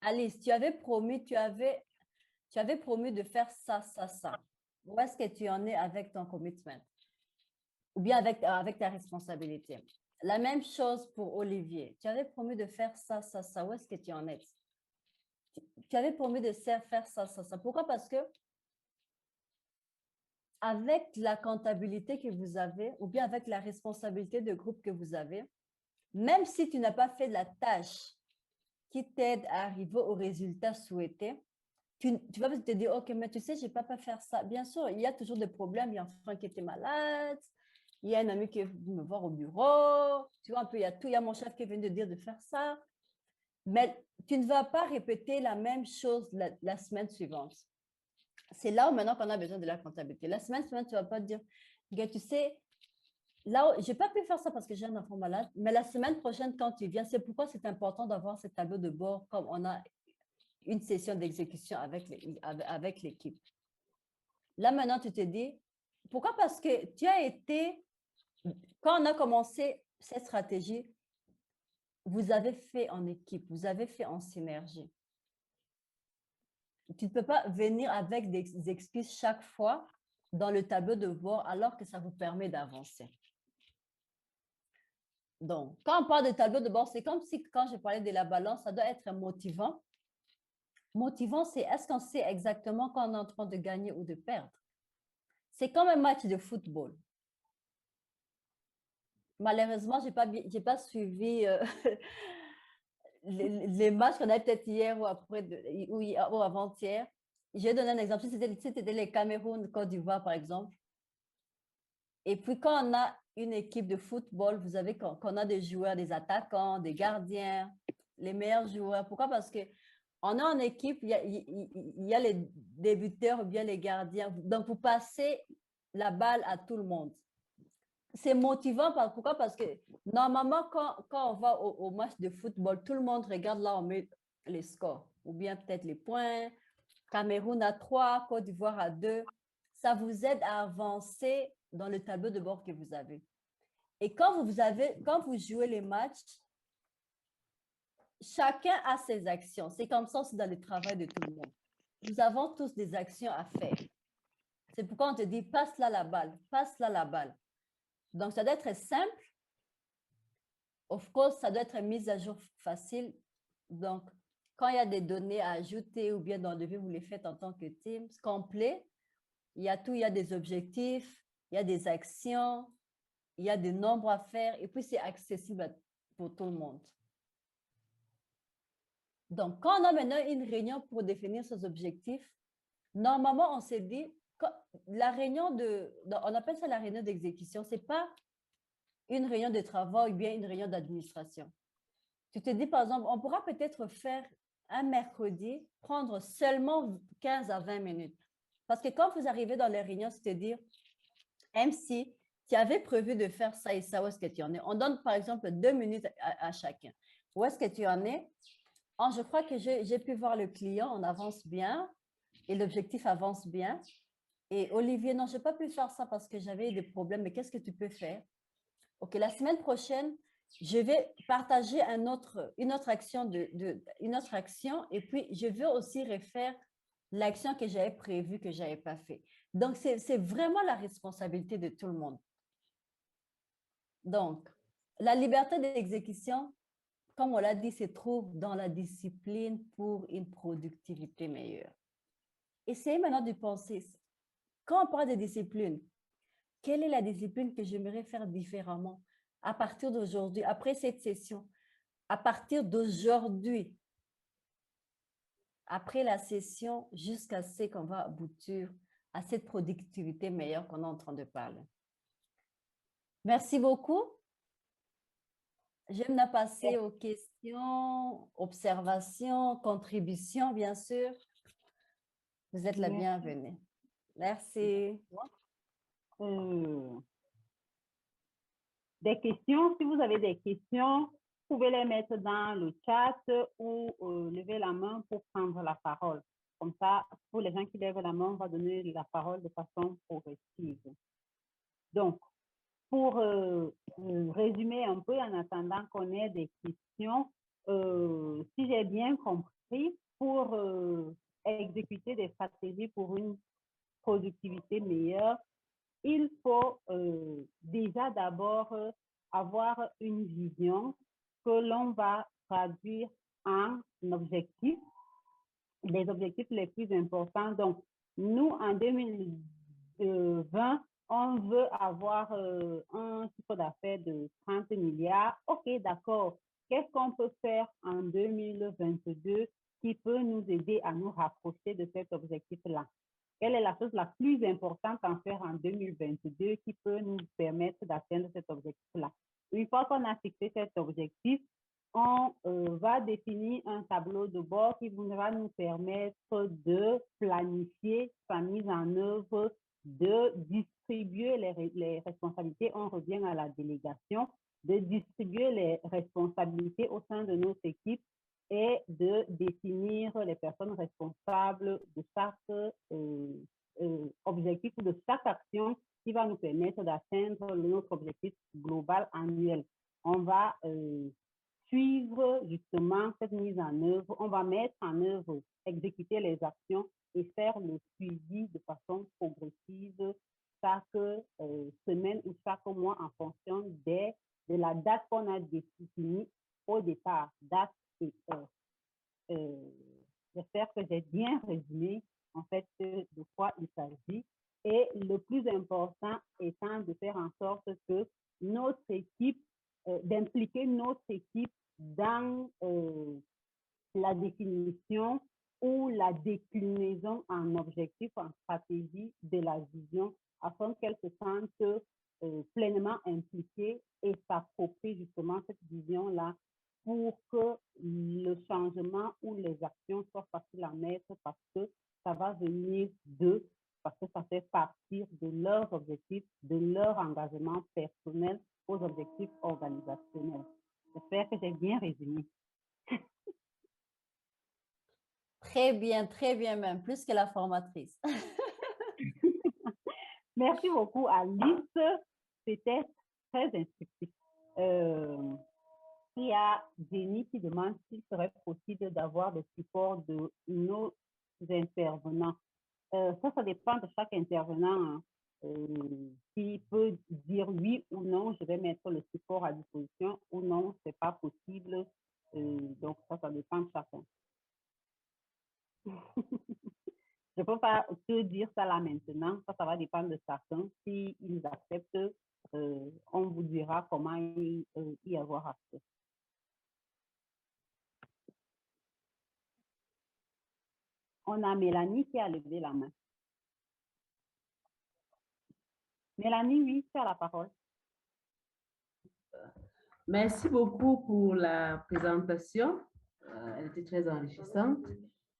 Speaker 2: Alice, tu avais promis de faire ça, ça, ça. Où est-ce que tu en es avec ton commitment? Ou bien avec ta responsabilité. La même chose pour Olivier. Tu avais promis de faire ça, ça, ça. Où est-ce que tu en es? Tu avais promis de faire ça, ça, ça. Pourquoi? Parce que avec la comptabilité que vous avez, ou bien avec la responsabilité de groupe que vous avez, même si tu n'as pas fait la tâche qui t'aide à arriver au résultat souhaité, tu vas te dire, OK, mais tu sais, je ne peux pas faire ça. Bien sûr, il y a toujours des problèmes. Il y a un frère qui était malade. Il y a un ami qui est venu me voir au bureau. Tu vois, un peu, il y a tout. Il y a mon chef qui est venu de dire de faire ça. Mais tu ne vas pas répéter la même chose la semaine suivante. C'est là où maintenant qu'on a besoin de la comptabilité. La semaine suivante, tu ne vas pas dire, tu sais, là, je n'ai pas pu faire ça parce que j'ai un enfant malade, mais la semaine prochaine, quand tu viens, c'est pourquoi c'est important d'avoir ce tableau de bord comme on a une session d'exécution avec l'équipe. Là, maintenant, tu te dis, pourquoi? Parce que tu as été, quand on a commencé cette stratégie, vous avez fait en équipe, vous avez fait en synergie. Tu ne peux pas venir avec des excuses chaque fois dans le tableau de bord alors que ça vous permet d'avancer. Donc, quand on parle de tableau de bord, c'est comme si quand je parlais de la balance, ça doit être motivant. Motivant, c'est est-ce qu'on sait exactement quand on est en train de gagner ou de perdre? C'est comme un match de football. Malheureusement, je n'ai pas suivi les matchs qu'on a peut-être hier ou après ou avant-hier. Je vais donner un exemple. C'était les Cameroun, Côte d'Ivoire, par exemple. Et puis, quand on a une équipe de football, vous savez qu'on a des joueurs, des attaquants, des gardiens, les meilleurs joueurs. Pourquoi? Parce que on a en équipe, il y a les débuteurs ou bien les gardiens. Donc, vous passez la balle à tout le monde. C'est motivant. Pourquoi? Parce que normalement, quand on va au match de football, tout le monde regarde là, on met les scores ou bien peut-être les points. Cameroun à 3, Côte d'Ivoire à 2. Ça vous aide à avancer dans le tableau de bord que vous avez. Et quand vous jouez les matchs, chacun a ses actions. C'est comme ça aussi dans le travail de tout le monde. Nous avons tous des actions à faire. C'est pourquoi on te dit, passe là la balle, passe là la balle. Donc, ça doit être simple. Of course, ça doit être mis à jour facile. Donc, quand il y a des données à ajouter ou bien dans le devis, vous les faites en tant que team complet. Il y a tout, il y a des objectifs, il y a des actions, il y a des nombres à faire et puis c'est accessible pour tout le monde. Donc, quand on a maintenant une réunion pour définir ces objectifs, normalement, on s'est dit, La réunion on appelle ça la réunion d'exécution, ce n'est pas une réunion de travail ou bien une réunion d'administration. Tu te dis, par exemple, on pourra peut-être faire un mercredi, prendre seulement 15 à 20 minutes. Parce que quand vous arrivez dans les réunions, c'est-à-dire, MC, tu avais prévu de faire ça et ça, où est-ce que tu en es? On donne, par exemple, 2 minutes à chacun. Où est-ce que tu en es? Oh, je crois que j'ai pu voir le client, on avance bien et l'objectif avance bien. Et Olivier, non, je n'ai pas pu faire ça parce que j'avais des problèmes, mais qu'est-ce que tu peux faire? OK, la semaine prochaine, je vais partager une autre action, une autre action et puis je veux aussi refaire l'action que j'avais prévue, que je n'avais pas fait. Donc, c'est vraiment la responsabilité de tout le monde. Donc, la liberté d'exécution, comme on l'a dit, se trouve dans la discipline pour une productivité meilleure. Essayez maintenant de penser, quand on parle de discipline, quelle est la discipline que j'aimerais faire différemment à partir d'aujourd'hui, après cette session, à partir d'aujourd'hui, après la session, jusqu'à ce qu'on va aboutir à cette productivité meilleure qu'on est en train de parler. Merci beaucoup. J'aime passer aux questions, observations, contributions, bien sûr. Vous êtes la bienvenue. Merci.
Speaker 1: Des questions, si vous avez des questions, vous pouvez les mettre dans le chat ou lever la main pour prendre la parole. Comme ça, pour les gens qui lèvent la main, on va donner la parole de façon progressive. Donc, pour résumer un peu en attendant qu'on ait des questions, si j'ai bien compris, pour exécuter des stratégies pour une productivité meilleure, il faut déjà d'abord avoir une vision que l'on va traduire en objectifs, les objectifs les plus importants. Donc, nous, en 2020, on veut avoir un chiffre d'affaires de 30 milliards. OK, d'accord. Qu'est-ce qu'on peut faire en 2022 qui peut nous aider à nous rapprocher de cet objectif-là? Quelle est la chose la plus importante à faire en 2022 qui peut nous permettre d'atteindre cet objectif-là? Une fois qu'on a fixé cet objectif, on va définir un tableau de bord qui va nous permettre de planifier sa mise en œuvre, de distribuer les responsabilités. On revient à la délégation, de distribuer les responsabilités au sein de notre équipe et de définir les personnes responsables de chaque objectif ou de chaque action qui va nous permettre d'atteindre notre objectif global annuel. On va suivre justement cette mise en œuvre, on va mettre en œuvre, exécuter les actions et faire le suivi de façon progressive chaque semaine ou chaque mois en fonction de la date qu'on a définie au départ, date et heure. J'espère que j'ai bien résumé en fait de quoi il s'agit. Et le plus important étant de faire en sorte que notre équipe, d'impliquer notre équipe dans la définition ou la déclinaison en objectif, en stratégie de la vision, afin qu'elle se sente pleinement impliquée et s'approprie justement cette vision-là pour que le changement ou les actions soient faciles à mettre parce que ça va venir d'eux, parce que ça fait partir de leurs objectifs, de leur engagement personnel aux objectifs organisationnels. J'espère que j'ai bien résumé.
Speaker 2: Très bien même, plus que la formatrice.
Speaker 1: Merci beaucoup, Alice. C'était très instructif. Il y a Jenny qui demande s'il serait possible d'avoir le support de nos intervenants. Ça dépend de chaque intervenant. Hein. Qui peut dire oui ou non, je vais mettre le support à disposition ou non, ce n'est pas possible. Donc, ça dépend de chacun. Je ne peux pas te dire ça là maintenant, ça va dépendre de chacun. S'ils acceptent, on vous dira comment y avoir accès. On a Mélanie qui a levé la main. Mélanie, oui, tu as la parole.
Speaker 3: Merci beaucoup pour la présentation. Elle était très enrichissante.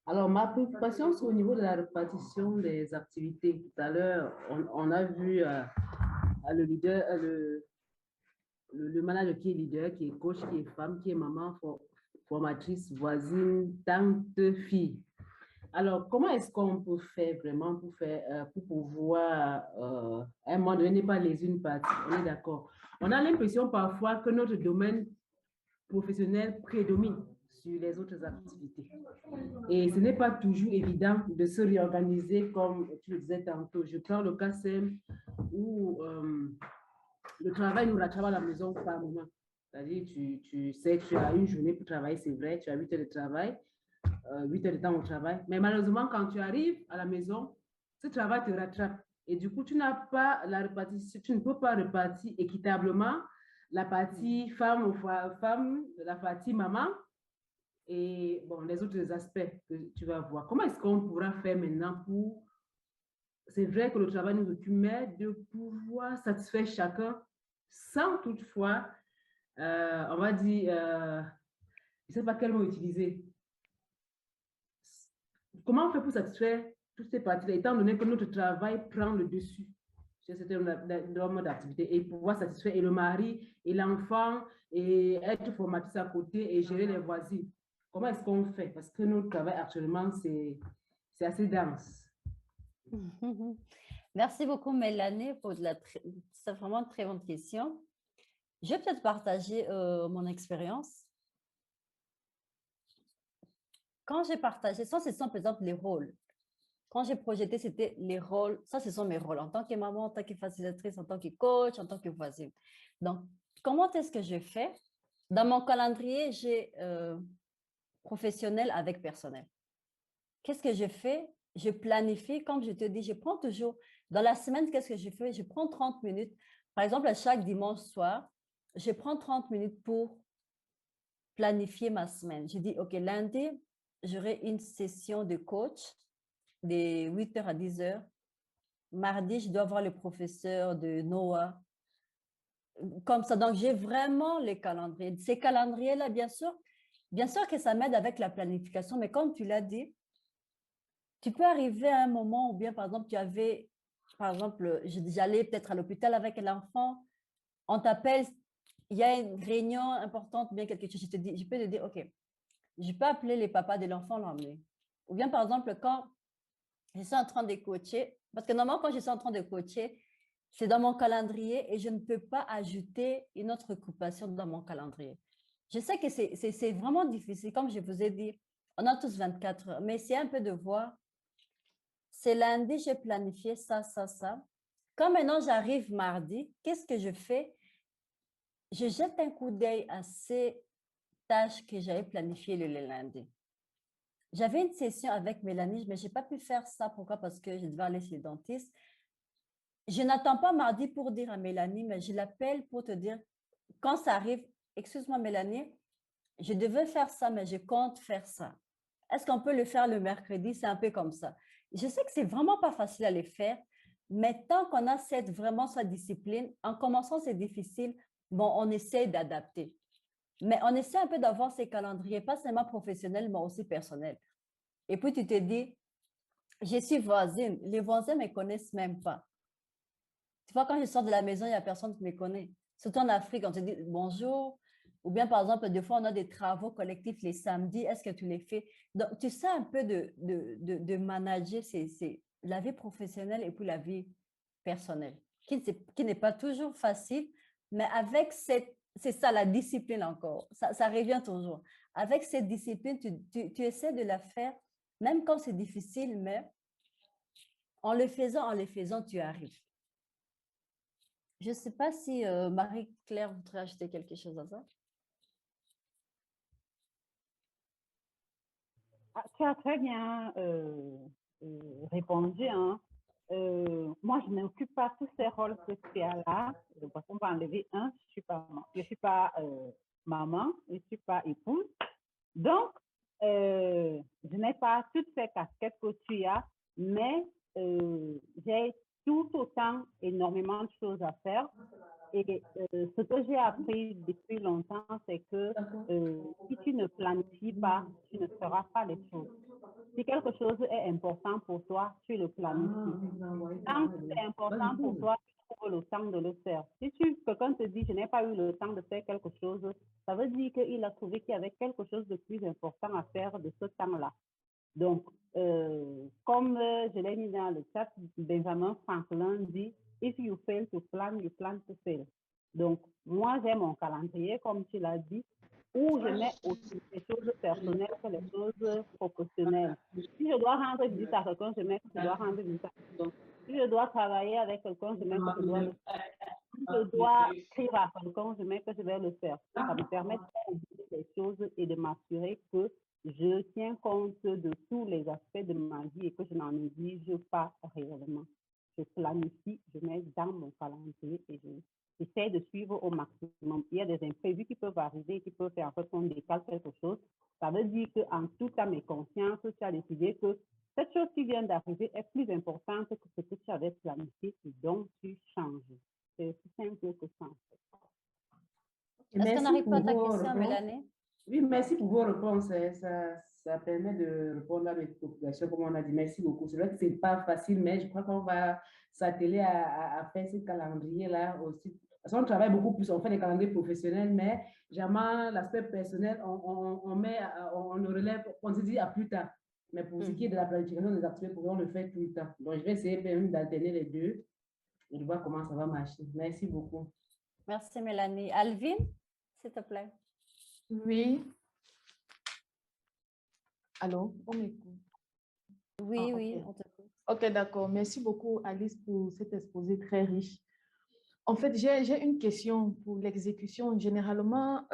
Speaker 3: Alors, ma préoccupation, c'est au niveau de la répartition des activités. Tout à l'heure, on a vu le leader, le manager qui est leader, qui est coach, qui est femme, qui est maman, formatrice, voisine, tante, fille. Alors, comment est-ce qu'on peut faire vraiment pour pouvoir, à un moment donné, n'est pas les unes parties, on est d'accord. On a l'impression parfois que notre domaine professionnel prédomine sur les autres activités. Et ce n'est pas toujours évident de se réorganiser comme tu le disais tantôt. Je prends le cas simple où le travail nous rattrape à la maison par moment. C'est-à-dire, tu sais, tu as une journée pour travailler, c'est vrai, tu as 8 heures de travail, 8 heures de temps au travail. Mais malheureusement, quand tu arrives à la maison, ce travail te rattrape. Et du coup, tu n'as pas la répartition, tu ne peux pas répartir équitablement la partie femme, la partie maman et bon, les autres aspects que tu vas voir. Comment est-ce qu'on pourra faire maintenant pour... C'est vrai que le travail nous occupe, mais de pouvoir satisfaire chacun sans toutefois, on va dire, je ne sais pas quel mot utiliser. Comment on fait pour satisfaire toutes ces parties-là, étant donné que notre travail prend le dessus sur ce terme d'activité et pouvoir satisfaire et le mari et l'enfant et être formatrice à côté et gérer les voisins. Comment est-ce qu'on fait? Parce que notre travail actuellement, c'est assez dense.
Speaker 2: Merci beaucoup, Mélanie, pour c'est vraiment une très bonne question. Je vais peut-être partager mon expérience. Quand j'ai partagé, ça, ce sont par exemple les rôles. Quand j'ai projeté, c'était les rôles. Ça, ce sont mes rôles en tant que maman, en tant que facilitatrice, en tant que coach, en tant que voisine. Donc, comment est-ce que je fais? Dans mon calendrier, j'ai professionnel avec personnel. Qu'est-ce que je fais? Je planifie, comme je te dis, je prends toujours, dans la semaine, qu'est-ce que je fais? Je prends 30 minutes. Par exemple, chaque dimanche soir, je prends 30 minutes pour planifier ma semaine. Je dis, OK, lundi, j'aurai une session de coach de 8h à 10h. Mardi, je dois voir le professeur de Noah. Comme ça, donc j'ai vraiment les calendriers. Ces calendriers-là, bien sûr que ça m'aide avec la planification, mais comme tu l'as dit, tu peux arriver à un moment où bien, par exemple, j'allais peut-être à l'hôpital avec l'enfant, on t'appelle, il y a une réunion importante, bien quelque chose, je peux te dire, OK, je peux appeler les papas de l'enfant, l'emmener. Ou bien, par exemple, quand je suis en train de coacher, parce que normalement, quand je suis en train de coacher, c'est dans mon calendrier et je ne peux pas ajouter une autre occupation dans mon calendrier. Je sais que c'est vraiment difficile, comme je vous ai dit, on a tous 24 heures, mais c'est un peu de voir. C'est lundi, j'ai planifié ça, ça, ça. Quand maintenant j'arrive mardi, qu'est-ce que je fais? Je jette un coup d'œil à ces tâches que j'avais planifiées le lundi. J'avais une session avec Mélanie, mais je n'ai pas pu faire ça. Pourquoi? Parce que je devais aller chez le dentiste. Je n'attends pas mardi pour dire à Mélanie, mais je l'appelle pour te dire, quand ça arrive, excuse-moi Mélanie, je devais faire ça, mais je compte faire ça. Est-ce qu'on peut le faire le mercredi? C'est un peu comme ça. Je sais que c'est vraiment pas facile à le faire, mais tant qu'on a vraiment sa discipline, en commençant, c'est difficile. Bon, on essaie d'adapter. Mais on essaie un peu d'avoir ces calendriers, pas seulement professionnels, mais aussi personnels. Et puis, tu te dis, je suis voisine. Les voisins ne me connaissent même pas. Tu vois, quand je sors de la maison, il n'y a personne qui me connaît. Surtout en Afrique, on te dit bonjour. Ou bien, par exemple, des fois, on a des travaux collectifs les samedis. Est-ce que tu les fais? Donc, tu sais un peu de manager la vie professionnelle et puis la vie personnelle, qui n'est pas toujours facile, mais avec c'est ça, la discipline encore. Ça revient toujours. Avec cette discipline, tu essaies de la faire, même quand c'est difficile, mais en le faisant, tu arrives. Je ne sais pas si Marie-Claire voudrait ajouter quelque chose à ça.
Speaker 1: Ah, tu as très bien répondu. Hein. Moi, je n'occupe pas tous ces rôles que tu as là. Parce qu'on va enlever un. Je suis pas maman, je ne suis pas épouse. Donc, je n'ai pas toutes ces casquettes que tu as, mais j'ai tout autant énormément de choses à faire. Et ce que j'ai appris depuis longtemps, c'est que si tu ne planifies pas, tu ne feras pas les choses. Si quelque chose est important pour toi, tu le planifies. Quand c'est important pour toi, tu trouves le temps de le faire. Si quelqu'un te dit, je n'ai pas eu le temps de faire quelque chose, ça veut dire qu'il a trouvé qu'il y avait quelque chose de plus important à faire de ce temps-là. Donc, comme je l'ai mis dans le chat, Benjamin Franklin dit, if you fail to plan, you plan to fail. Donc, moi, j'ai mon calendrier, comme tu l'as dit, où je mets aussi les choses personnelles que les choses professionnelles. Si je dois rendre visite à quelqu'un, je mets que je dois rendre visite à quelqu'un. Si je dois travailler avec quelqu'un, je mets que je dois le faire. Si je dois écrire à quelqu'un, je mets que je vais le faire. Ça me permet de faire les choses et de m'assurer que je tiens compte de tous les aspects de ma vie et que je n'en néglige pas réellement. Je planifie, je mets dans mon calendrier et j'essaie de suivre au maximum. Il y a des imprévus qui peuvent arriver et qui peuvent faire en sorte qu'on décale quelque chose. Ça veut dire qu'en toute âme et conscience, tu as décidé que cette chose qui vient d'arriver est plus importante que ce que tu avais planifié et donc tu changes. C'est aussi simple que ça.
Speaker 2: Est-ce qu'on n'arrive pas à ta question, Mélanie?
Speaker 3: Oui, merci pour vos réponses. Ça permet de répondre à mes préoccupations, comme on a dit. Merci beaucoup. C'est vrai que ce n'est pas facile, mais je crois qu'on va s'atteler à faire ce calendrier-là aussi. Parce qu'on travaille beaucoup plus, on fait des calendriers professionnels, mais jamais l'aspect personnel, on le relève, on se dit à plus tard. Mais pour ce qui est de la planification des activités, on le fait tout le temps. Donc, je vais essayer d'alterner les deux et de voir comment ça va marcher. Merci beaucoup.
Speaker 2: Merci, Mélanie. Alvin, s'il te plaît.
Speaker 4: Oui. Allô, on m'écoute?
Speaker 2: Oui, oui,
Speaker 4: okay.
Speaker 2: on t'écoute.
Speaker 4: Ok, d'accord. Merci beaucoup, Alice, pour cet exposé très riche. En fait, j'ai une question pour l'exécution. Généralement,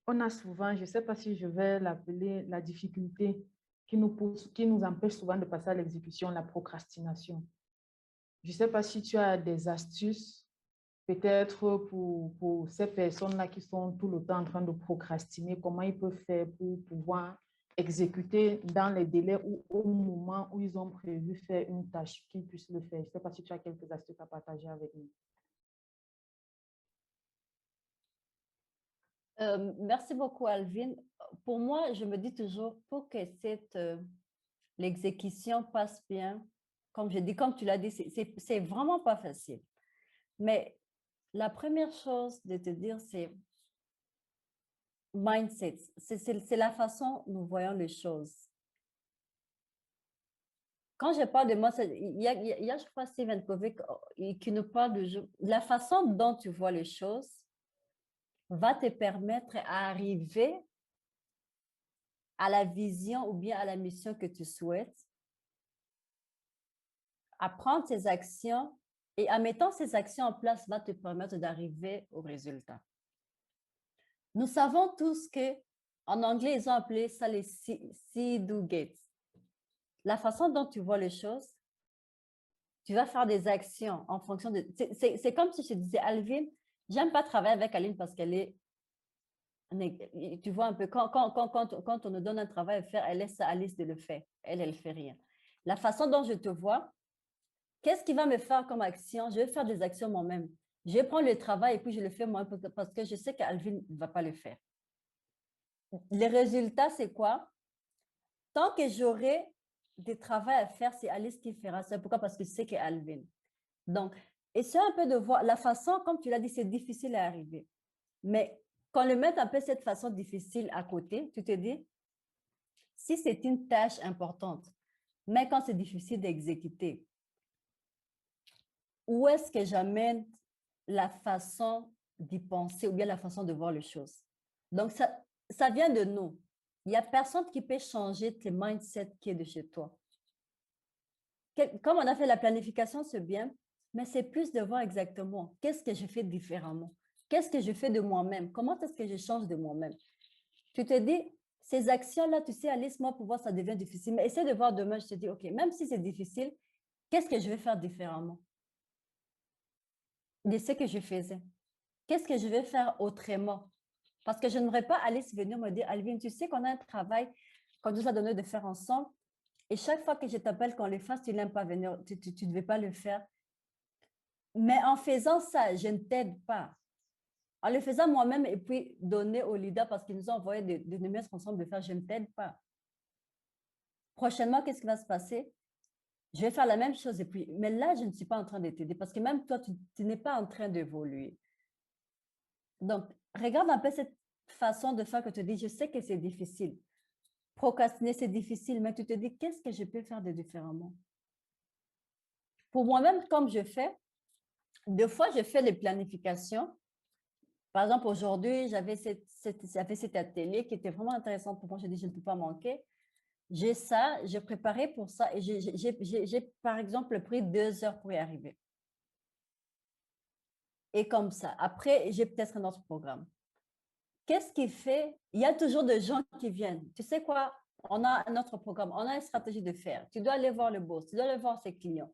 Speaker 4: on a souvent, je ne sais pas si je vais l'appeler la difficulté qui nous empêche souvent de passer à l'exécution, la procrastination. Je ne sais pas si tu as des astuces, peut-être pour ces personnes-là qui sont tout le temps en train de procrastiner, comment ils peuvent faire pour pouvoir exécuter dans les délais ou au moment où ils ont prévu faire une tâche, qu'ils puissent le faire. Je ne sais pas si tu as quelques astuces à partager avec nous.
Speaker 2: Merci beaucoup, Alvin. Pour moi, je me dis toujours, pour que l'exécution passe bien, comme je dis, comme tu l'as dit, c'est vraiment pas facile. Mais la première chose de te dire, c'est mindset. C'est la façon dont nous voyons les choses. Quand je parle de moi, il y a, je crois, Stephen Covey qui nous parle de la façon dont tu vois les choses va te permettre d'arriver à la vision ou bien à la mission que tu souhaites, à prendre tes actions et en mettant ces actions en place va te permettre d'arriver au résultat. Nous savons tous que, en anglais, ils ont appelé ça les see, do, get. La façon dont tu vois les choses, tu vas faire des actions en fonction de... C'est comme si je disais, Alvin, j'aime pas travailler avec Aline parce qu'elle est... Tu vois un peu, quand on nous donne un travail à faire, elle laisse à Alice de le faire. Elle fait rien. La façon dont je te vois, qu'est-ce qui va me faire comme action? Je vais faire des actions moi-même. Je vais prendre le travail et puis je le fais moi parce que je sais qu'Alvin ne va pas le faire. Les résultats, c'est quoi? Tant que j'aurai des travaux à faire, c'est Alice qui fera ça. Pourquoi? Parce que je sais que Alvin. Donc, essaie un peu de voir la façon, comme tu l'as dit, c'est difficile à arriver. Mais quand le met un peu cette façon difficile à côté, tu te dis, si c'est une tâche importante, mais quand c'est difficile d'exécuter, où est-ce que j'amène la façon d'y penser ou bien la façon de voir les choses? Donc, ça vient de nous. Il n'y a personne qui peut changer tes mindset qui est de chez toi. Comme on a fait la planification, c'est bien, mais c'est plus de voir exactement qu'est-ce que je fais différemment. Qu'est-ce que je fais de moi-même? Comment est-ce que je change de moi-même? Tu te dis, ces actions-là, tu sais, Alice, moi, pour voir, ça devient difficile. Mais essaie de voir demain, je te dis, OK, même si c'est difficile, qu'est-ce que je vais faire différemment de ce que je faisais? Qu'est-ce que je vais faire autrement? Parce que je n'aurais pas Alice venir me dire, Alvin, tu sais qu'on a un travail qu'on nous a donné de faire ensemble. Et chaque fois que je t'appelle qu'on le fasse, tu n'aimes pas venir, tu ne veux pas le faire. Mais en faisant ça, je ne t'aide pas. En le faisant moi-même et puis donner au leader parce qu'ils nous ont envoyé des numéros responsables de faire, je ne t'aide pas. Prochainement, qu'est-ce qui va se passer? Je vais faire la même chose et puis, mais là, je ne suis pas en train de t'aider parce que même toi, tu n'es pas en train d'évoluer. Donc, regarde un peu cette façon de faire que tu dis, je sais que c'est difficile. Procrastiner, c'est difficile, mais tu te dis, qu'est-ce que je peux faire de différemment? Pour moi-même, comme je fais, deux fois, je fais les planifications. Par exemple, aujourd'hui, j'avais cet atelier qui était vraiment intéressant pour moi. Je dis, je ne peux pas manquer. J'ai ça, j'ai préparé pour ça et j'ai, par exemple, pris 2 heures pour y arriver. Et comme ça, après, j'ai peut-être un autre programme. Qu'est-ce qui fait? Il y a toujours des gens qui viennent. Tu sais quoi? On a un autre programme, on a une stratégie de faire. Tu dois aller voir le boss, tu dois aller voir ses clients.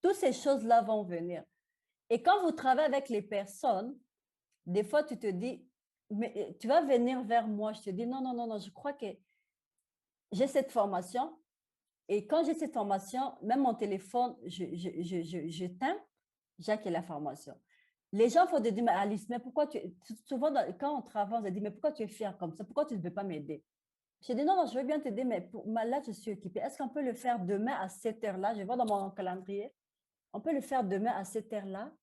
Speaker 2: Toutes ces choses-là vont venir. Et quand vous travaillez avec les personnes, des fois, tu te dis, mais tu vas venir vers moi. Je te dis, non, non, non, non, je crois que j'ai cette formation. Et quand j'ai cette formation, même mon téléphone, j'éteins, j'ai la formation. Les gens vont te dire, mais Alice, mais pourquoi tu... Souvent, quand on travaille, on se dit, mais pourquoi tu es fière comme ça? Pourquoi tu ne veux pas m'aider? Je dis, non, non, je veux bien t'aider, mais là, je suis occupée. Est-ce qu'on peut le faire demain à cette heure-là? Je vois dans mon calendrier. On peut le faire demain à cette heure-là.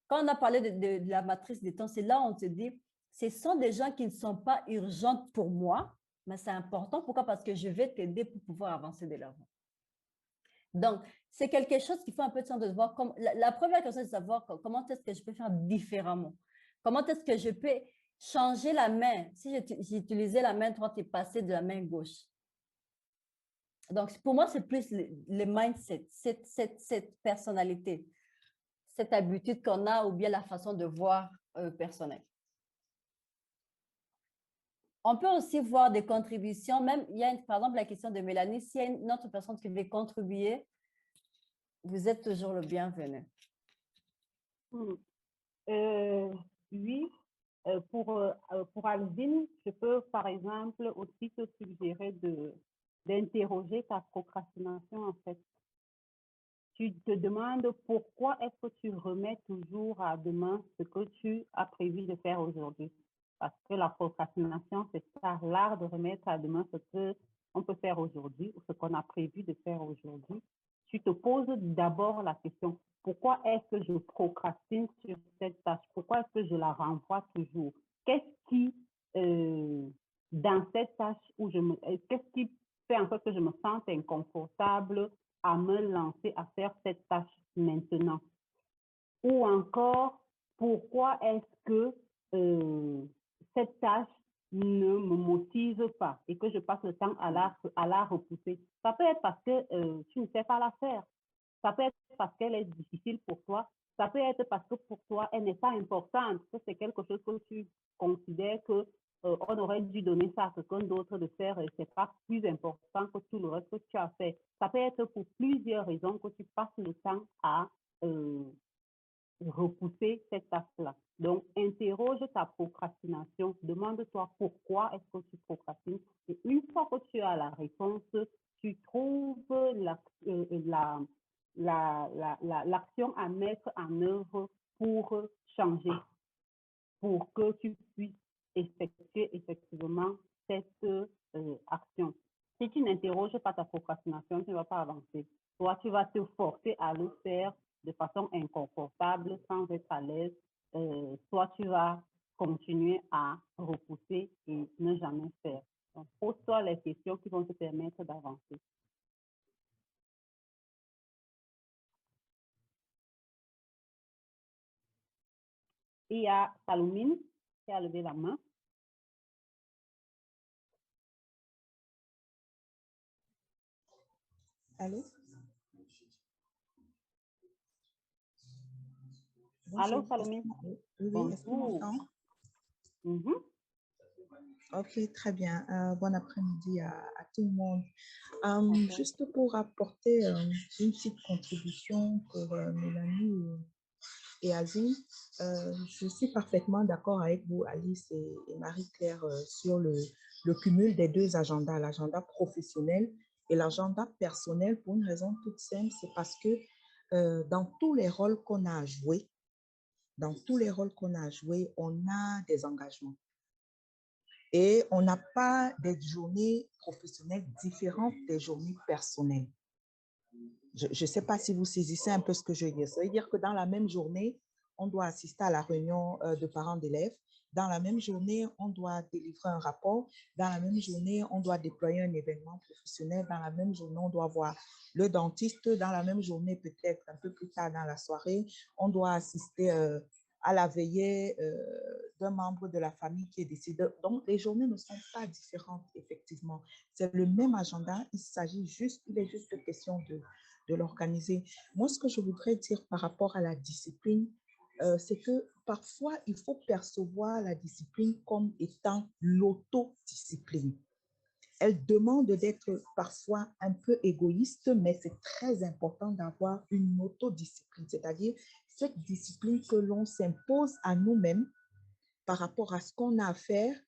Speaker 2: Quand on a parlé de la matrice des temps, c'est là où on se dit, ce sont des gens qui ne sont pas urgentes pour moi, mais c'est important. Pourquoi? Parce que je vais t'aider pour pouvoir avancer de l'avant. Donc, c'est quelque chose qui fait un peu de sens de voir. La première question, c'est de savoir comment est-ce que je peux faire différemment. Comment est-ce que je peux changer la main? Si j'utilisais la main droite et passer de la main gauche. Donc, pour moi, c'est plus le mindset, cette personnalité, cette habitude qu'on a ou bien la façon de voir personnelle. On peut aussi voir des contributions, même, il y a par exemple la question de Mélanie, s'il y a une autre personne qui veut contribuer, vous êtes toujours le bienvenu.
Speaker 1: Oui, pour Alvin, je peux par exemple aussi te suggérer d'interroger ta procrastination en fait. Tu te demandes pourquoi est-ce que tu remets toujours à demain ce que tu as prévu de faire aujourd'hui. Parce que la procrastination, c'est ça, l'art de remettre à demain ce qu'on peut faire aujourd'hui ou ce qu'on a prévu de faire aujourd'hui. Tu te poses d'abord la question, pourquoi est-ce que je procrastine sur cette tâche? Pourquoi est-ce que je la renvoie toujours? Qu'est-ce qui, dans cette tâche qu'est-ce qui fait en sorte que je me sente inconfortable à me lancer à faire cette tâche maintenant? Ou encore, pourquoi est-ce que cette tâche ne me motive pas et que je passe le temps à la repousser? Ça peut être parce que tu ne sais pas la faire. Ça peut être parce qu'elle est difficile pour toi. Ça peut être parce que pour toi, elle n'est pas importante, que c'est quelque chose que tu considères que on aurait dû donner ça à quelqu'un d'autre de faire et c'est pas plus important que tout le reste que tu as fait. Ça peut être pour plusieurs raisons que tu passes le temps à repousser cette tâche-là. Donc, interroge ta procrastination. Demande-toi pourquoi est-ce que tu procrastines. Et une fois que tu as la réponse, tu trouves l'action à mettre en œuvre pour changer, pour que tu puisses effectuer effectivement cette action. Si tu n'interroges pas ta procrastination, tu ne vas pas avancer. Soit tu vas te forcer à le faire de façon inconfortable, sans être à l'aise, soit tu vas continuer à repousser et ne jamais faire. Donc, pose-toi les questions qui vont te permettre d'avancer. Et il y a Salomine qui a levé la main.
Speaker 5: Allô?
Speaker 1: Allô, Salomine?
Speaker 5: Oui, est-ce qu'on m'entend? Ok, très bien. Bon après-midi à tout le monde. Juste pour apporter une petite contribution pour Mélanie et Azine, je suis parfaitement d'accord avec vous, Alice et Marie-Claire, sur le cumul des deux agendas, l'agenda professionnel Et l'agenda personnel, pour une raison toute simple, c'est parce que dans tous les rôles qu'on a à jouer, on a des engagements. Et on n'a pas des journées professionnelles différentes des journées personnelles. Je ne sais pas si vous saisissez un peu ce que je veux dire. Ça veut dire que dans la même journée, on doit assister à la réunion de parents d'élèves. Dans la même journée, on doit délivrer un rapport. Dans la même journée, on doit déployer un événement professionnel. Dans la même journée, on doit voir le dentiste. Dans la même journée, peut-être un peu plus tard dans la soirée, on doit assister à la veillée d'un membre de la famille qui est décédé. Donc, les journées ne sont pas différentes, effectivement. C'est le même agenda. Il est juste question de l'organiser. Moi, ce que je voudrais dire par rapport à la discipline, c'est que parfois, il faut percevoir la discipline comme étant l'autodiscipline. Elle demande d'être parfois un peu égoïste, mais c'est très important d'avoir une autodiscipline, c'est-à-dire cette discipline que l'on s'impose à nous-mêmes par rapport à ce qu'on a à faire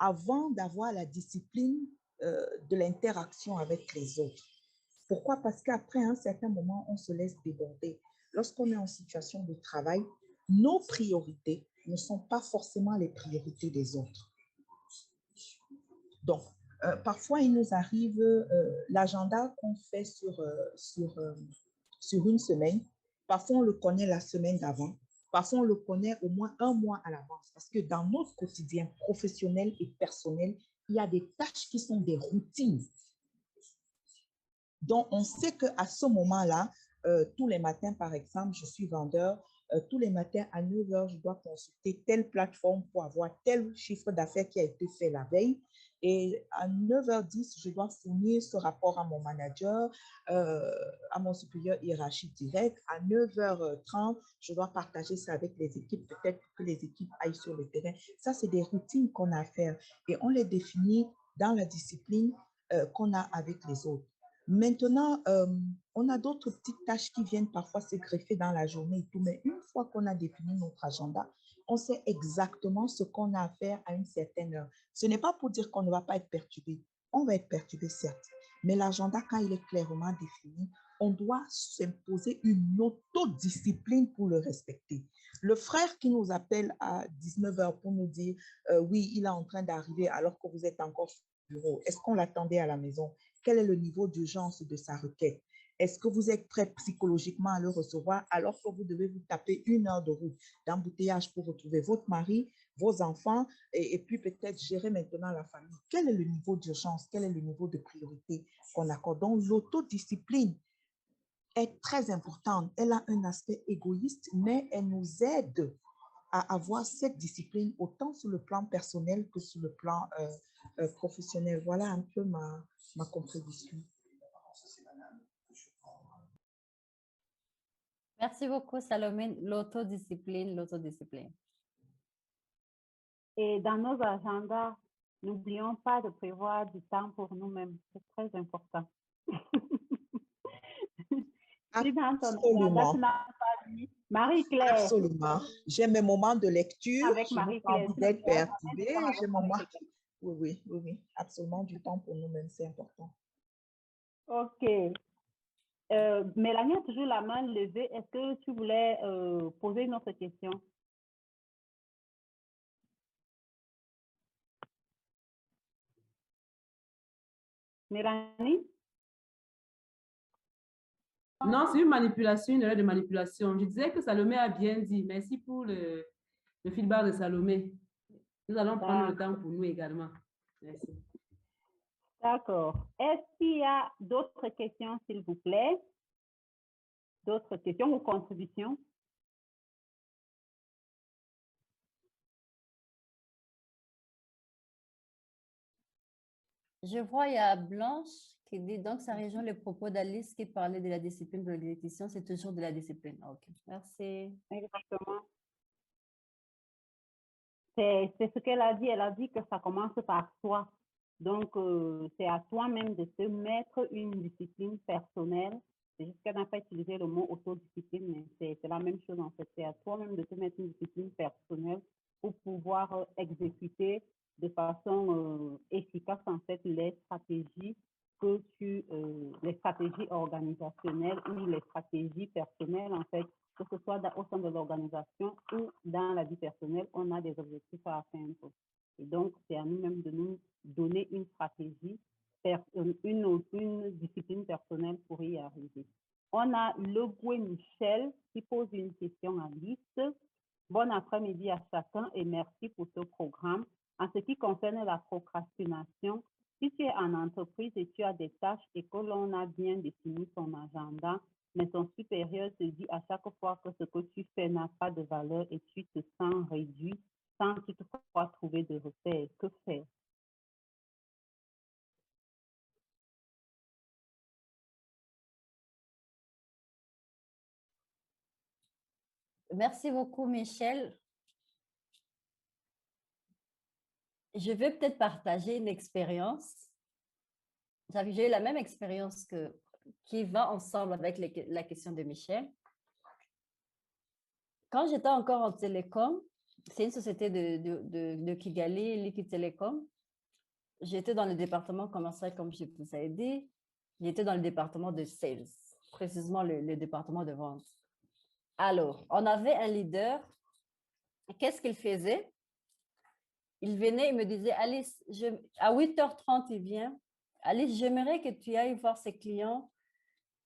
Speaker 5: avant d'avoir la discipline de l'interaction avec les autres. Pourquoi? Parce qu'après un certain moment, on se laisse déborder. Lorsqu'on est en situation de travail, nos priorités ne sont pas forcément les priorités des autres. Donc, parfois, il nous arrive l'agenda qu'on fait sur une semaine. Parfois, on le connaît la semaine d'avant. Parfois, on le connaît au moins un mois à l'avance. Parce que dans notre quotidien professionnel et personnel, il y a des tâches qui sont des routines. Donc, on sait qu'à ce moment-là, tous les matins, par exemple, je suis vendeur. Tous les matins à 9 h, je dois consulter telle plateforme pour avoir tel chiffre d'affaires qui a été fait la veille. Et à 9 h 10, je dois fournir ce rapport à mon manager, à mon supérieur hiérarchique direct. À 9 h 30, je dois partager ça avec les équipes, peut-être que les équipes aillent sur le terrain. Ça, c'est des routines qu'on a à faire et on les définit dans la discipline qu'on a avec les autres. Maintenant, on a d'autres petites tâches qui viennent parfois se greffer dans la journée et tout, mais une fois qu'on a défini notre agenda, on sait exactement ce qu'on a à faire à une certaine heure. Ce n'est pas pour dire qu'on ne va pas être perturbé. On va être perturbé, certes, mais l'agenda, quand il est clairement défini, on doit s'imposer une autodiscipline pour le respecter. Le frère qui nous appelle à 19 h pour nous dire oui, il est en train d'arriver alors que vous êtes encore au bureau. Est-ce qu'on l'attendait à la maison? Quel est le niveau d'urgence de sa requête? Est-ce que vous êtes prêt psychologiquement à le recevoir alors que vous devez vous taper 1 heure de route d'embouteillage pour retrouver votre mari, vos enfants et puis peut-être gérer maintenant la famille? Quel est le niveau d'urgence? Quel est le niveau de priorité qu'on accorde? Donc, l'autodiscipline est très importante. Elle a un aspect égoïste, mais elle nous aide à avoir cette discipline autant sur le plan personnel que sur le plan professionnel. Voilà un peu ma contribution.
Speaker 2: Merci beaucoup, Salomé. L'autodiscipline, l'autodiscipline.
Speaker 1: Et dans nos agendas, n'oublions pas de prévoir du temps pour nous-mêmes. C'est très important. Si dans ton agenda, tu n'as pas mis Marie-Claire.
Speaker 5: Absolument. J'ai mes moments de lecture.
Speaker 1: Avec
Speaker 5: Je n'ai pas
Speaker 1: Marie-Claire.
Speaker 5: envie d'être perturbée. J'ai mon moment. Oui. Absolument, du temps pour nous-mêmes, c'est important.
Speaker 1: OK. Mélanie a toujours la main levée. Est-ce que tu voulais poser une autre question? Mélanie?
Speaker 3: Non, c'est une manipulation, une erreur de manipulation. Je disais que Salomé a bien dit. Merci pour le feedback de Salomé. Nous allons prendre le temps pour nous également. Merci.
Speaker 1: D'accord. Est-ce qu'il y a d'autres questions, s'il vous plaît? D'autres questions ou contributions?
Speaker 2: Je vois, il y a Blanche qui dit, donc ça rejoint le propos d'Alice qui parlait de la discipline de l'exécution, c'est toujours de la discipline. OK, merci.
Speaker 1: Exactement. C'est ce qu'elle a dit. Elle a dit que ça commence par soi. Donc, c'est à toi-même de te mettre une discipline personnelle. C'est juste qu'elle n'a pas utilisé le mot autodiscipline, mais c'est la même chose en fait. C'est à toi-même de te mettre une discipline personnelle pour pouvoir exécuter de façon efficace en fait les stratégies que tu stratégies organisationnelles ou les stratégies personnelles, en fait, que ce soit au sein de l'organisation ou dans la vie personnelle, on a des objectifs à atteindre. Et donc, c'est à nous-mêmes de nous donner une stratégie, une discipline personnelle pour y arriver. On a Le Gouet Michel qui pose une question à Alice. Bon après-midi à chacun et merci pour ce programme. En ce qui concerne la procrastination, si tu es en entreprise et tu as des tâches et que l'on a bien défini son agenda, mais ton supérieur te dit à chaque fois que ce que tu fais n'a pas de valeur et tu te sens réduit sans toutefois trouver de repères, que faire?
Speaker 2: Merci beaucoup, Michel. Je vais peut-être partager une expérience. J'ai eu la même expérience qui va ensemble avec la question de Michel. Quand j'étais encore en télécom, c'est une société de Kigali, Liquid Telecom. J'étais dans le département commercial, comme je vous ai dit. J'étais dans le département de sales, précisément le département de vente. Alors, on avait un leader. Qu'est-ce qu'il faisait? Il venait, il me disait, Alice, à 8h30, il vient. Alice, j'aimerais que tu ailles voir ses clients.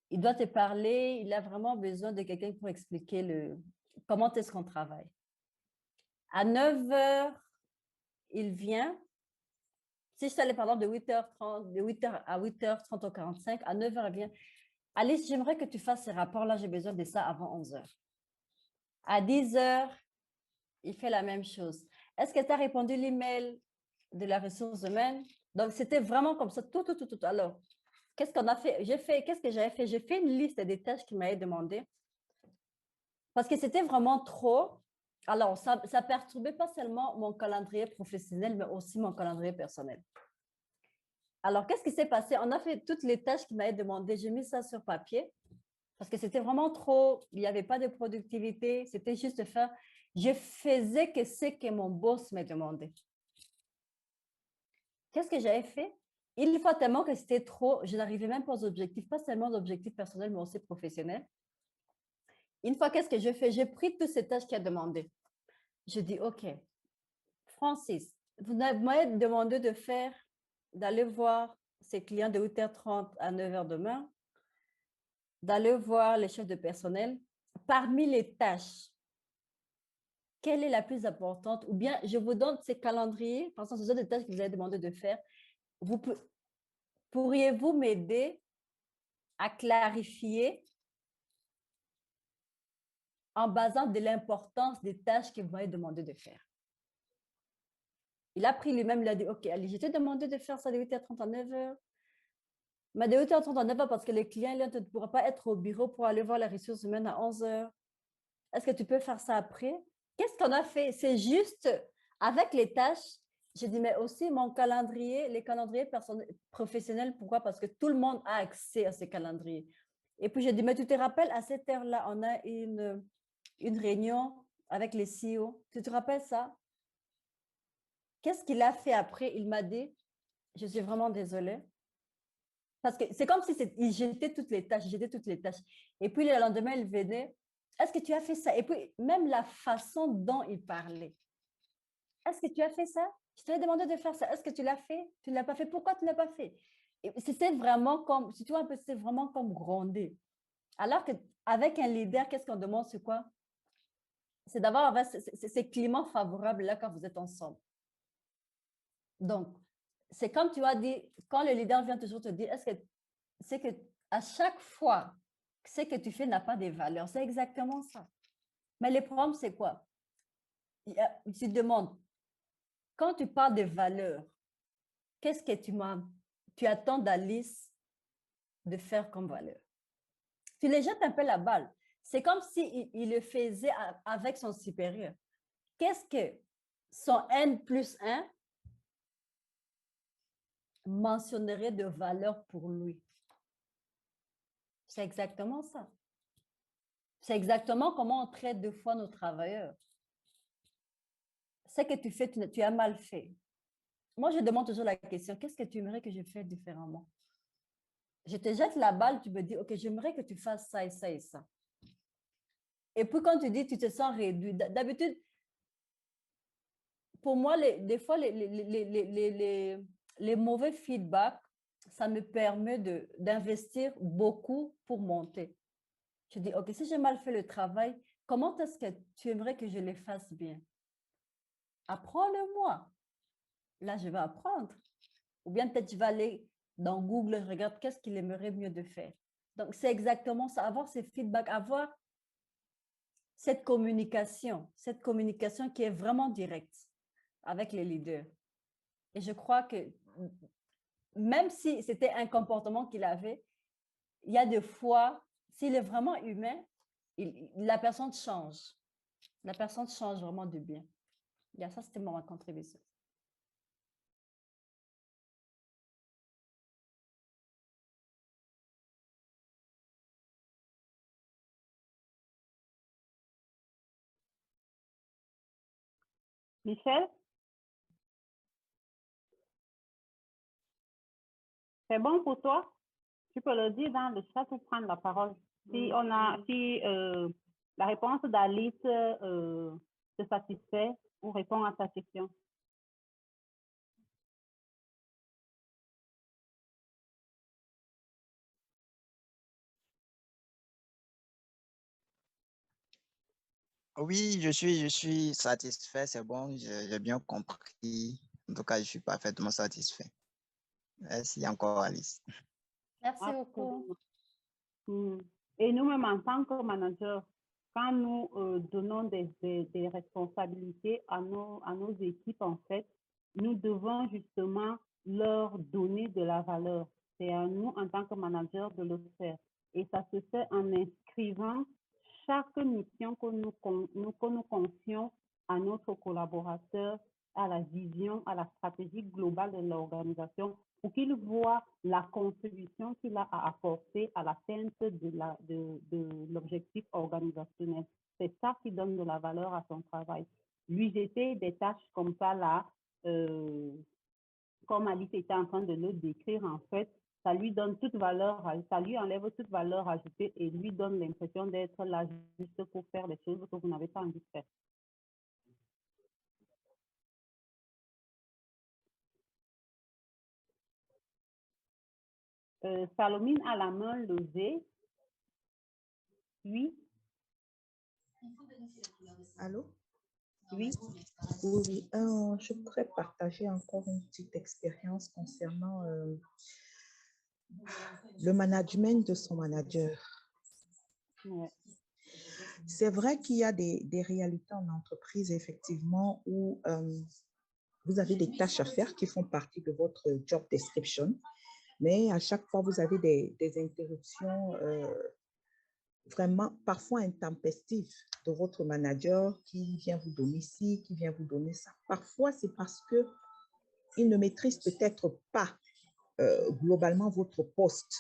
Speaker 2: Il doit te parler. Il a vraiment besoin de quelqu'un pour expliquer comment est-ce qu'on travaille. À 9h, il vient. Si je t'allais, par exemple, de 8h30, de 8h à 8h30 au 45, à 9h, il vient. Alice, j'aimerais que tu fasses ces rapports-là. J'ai besoin de ça avant 11h. À 10h, il fait la même chose. Est-ce que tu as répondu l'email de la ressource humaine? Donc, c'était vraiment comme ça, tout. Alors, qu'est-ce qu'on a fait? Qu'est-ce que j'avais fait? J'ai fait une liste des tâches qu'il m'avait demandé parce que c'était vraiment trop. Alors, ça perturbait pas seulement mon calendrier professionnel, mais aussi mon calendrier personnel. Alors, qu'est-ce qui s'est passé? On a fait toutes les tâches qu'il m'avait demandé. J'ai mis ça sur papier parce que c'était vraiment trop. Il n'y avait pas de productivité. C'était juste faire. Je faisais que ce que mon boss me demandait. Qu'est-ce que j'avais fait? Il faut tellement que c'était trop, je n'arrivais même pas aux objectifs, pas seulement aux objectifs personnels, mais aussi professionnels. Une fois, qu'est-ce que je fais? J'ai pris toutes ces tâches qu'il a demandées. Je dis, OK, Francis, vous m'avez demandé d'aller voir ses clients de 8h30 à 9h demain, d'aller voir les chefs de personnel. Parmi les tâches, quelle est la plus importante? Ou bien, je vous donne ces calendriers, par exemple, ce sont des tâches que vous avez demandé de faire. Pourriez-vous m'aider à clarifier en basant de l'importance des tâches que vous m'avez demandé de faire? Il a pris lui-même, il a dit, OK, allez, je t'ai demandé de faire ça de 8h30 à 9h. Mais de 8h30 à 9h, parce que les clients ne pourront pas être au bureau pour aller voir les ressources humaines à 11h. Est-ce que tu peux faire ça après? Qu'est-ce qu'on a fait? C'est juste avec les tâches. J'ai dit, mais aussi mon calendrier, les calendriers professionnels. Pourquoi? Parce que tout le monde a accès à ces calendriers. Et puis, j'ai dit, mais tu te rappelles, à cette heure-là, on a une réunion avec les CEO. Tu te rappelles ça? Qu'est-ce qu'il a fait après? Il m'a dit, je suis vraiment désolée. Parce que c'est comme si il jetait toutes les tâches, Et puis, le lendemain, il venait. Est-ce que tu as fait ça? Et puis, même la façon dont il parlait. Est-ce que tu as fait ça? Je t'avais demandé de faire ça. Est-ce que tu l'as fait? Tu ne l'as pas fait. Pourquoi tu ne l'as pas fait? C'était vraiment comme, si tu vois un peu, c'est vraiment comme gronder. Alors qu'avec un leader, qu'est-ce qu'on demande? C'est quoi? C'est d'avoir ces climats favorables là quand vous êtes ensemble. Donc, c'est comme tu as dit, quand le leader vient toujours te dire, est-ce que c'est que à chaque fois, ce que tu fais n'a pas de valeur. C'est exactement ça. Mais le problème, c'est quoi? Tu te demandes, quand tu parles de valeur, qu'est-ce que tu attends d'Alice de faire comme valeur? Tu les jettes un peu la balle. C'est comme s'il le faisait avec son supérieur. Qu'est-ce que son N+1 mentionnerait de valeur pour lui? C'est exactement ça. C'est exactement comment on traite deux fois nos travailleurs. Ce que tu fais, tu as mal fait. Moi, je demande toujours la question, qu'est-ce que tu aimerais que je fasse différemment? Je te jette la balle, tu me dis, OK, j'aimerais que tu fasses ça et ça et ça. Et puis quand tu dis, tu te sens réduit. D'habitude, pour moi, des fois, les mauvais feedbacks, ça me permet d'investir beaucoup pour monter. Je dis, OK, si j'ai mal fait le travail, comment est-ce que tu aimerais que je le fasse bien? Apprends-le-moi. Là, je vais apprendre. Ou bien peut-être je vais aller dans Google, je regarde qu'est-ce qu'il aimerait mieux de faire. Donc, c'est exactement ça, avoir ces feedbacks, avoir cette communication qui est vraiment directe avec les leaders. Et je crois que même si c'était un comportement qu'il avait, il y a des fois, s'il est vraiment humain, la personne change. La personne change vraiment du bien. Ça, c'était ma contribution.
Speaker 1: Michel, c'est bon pour toi? Tu peux le dire dans le chat ou prendre la parole. Si la réponse d'Alice te satisfait ou répond à ta question.
Speaker 6: Oui, je suis satisfait, c'est bon, j'ai bien compris. En tout cas, je suis parfaitement satisfait. Merci encore, Alice.
Speaker 2: Merci beaucoup.
Speaker 1: Et nous-mêmes, en tant que manager, quand nous donnons des responsabilités à nos équipes, en fait, nous devons justement leur donner de la valeur. C'est à nous, en tant que manager, de le faire. Et ça se fait en inscrivant chaque mission que nous confions à notre collaborateur, à la vision, à la stratégie globale de l'organisation, pour qu'il voit la contribution qu'il a à apporter à l'atteinte de l'objectif organisationnel. C'est ça qui donne de la valeur à son travail. Lui jeter des tâches comme ça là, comme Alice était en train de le décrire, en fait, ça lui donne toute valeur, ça lui enlève toute valeur ajoutée et lui donne l'impression d'être là juste pour faire des choses que vous n'avez pas envie de faire. Salomine a la main levée. Oui.
Speaker 5: Allô?
Speaker 1: Oui.
Speaker 5: Oui, je pourrais partager encore une petite expérience concernant le management de son manager.
Speaker 1: Ouais.
Speaker 5: C'est vrai qu'il y a des réalités en entreprise, effectivement, où vous avez des tâches à faire qui font partie de votre job description, mais à chaque fois, vous avez des interruptions vraiment parfois intempestives de votre manager qui vient vous donner ci, qui vient vous donner ça. Parfois, c'est parce qu'il ne maîtrise peut-être pas globalement votre poste,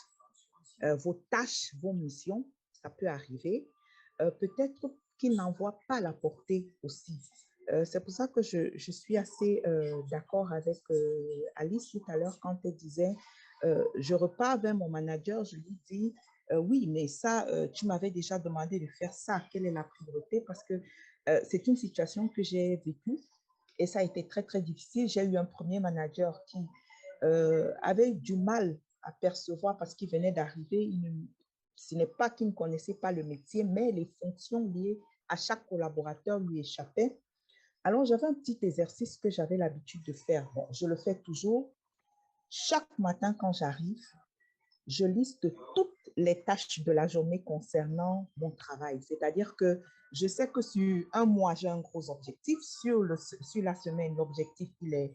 Speaker 5: vos tâches, vos missions, ça peut arriver. Peut-être qu'il n'en voit pas la portée aussi. C'est pour ça que je suis assez d'accord avec Alice tout à l'heure quand elle disait je repars vers mon manager, je lui dis oui, mais ça, tu m'avais déjà demandé de faire ça. Quelle est la priorité? Parce que c'est une situation que j'ai vécue et ça a été très, très difficile. J'ai eu un premier manager qui avait du mal à percevoir parce qu'il venait d'arriver. Ce n'est pas qu'il ne connaissait pas le métier, mais les fonctions liées à chaque collaborateur lui échappaient. Alors, j'avais un petit exercice que j'avais l'habitude de faire. Bon, je le fais toujours. Chaque matin, quand j'arrive, je liste toutes les tâches de la journée concernant mon travail. C'est-à-dire que je sais que sur un mois, j'ai un gros objectif. Sur la semaine, l'objectif, il est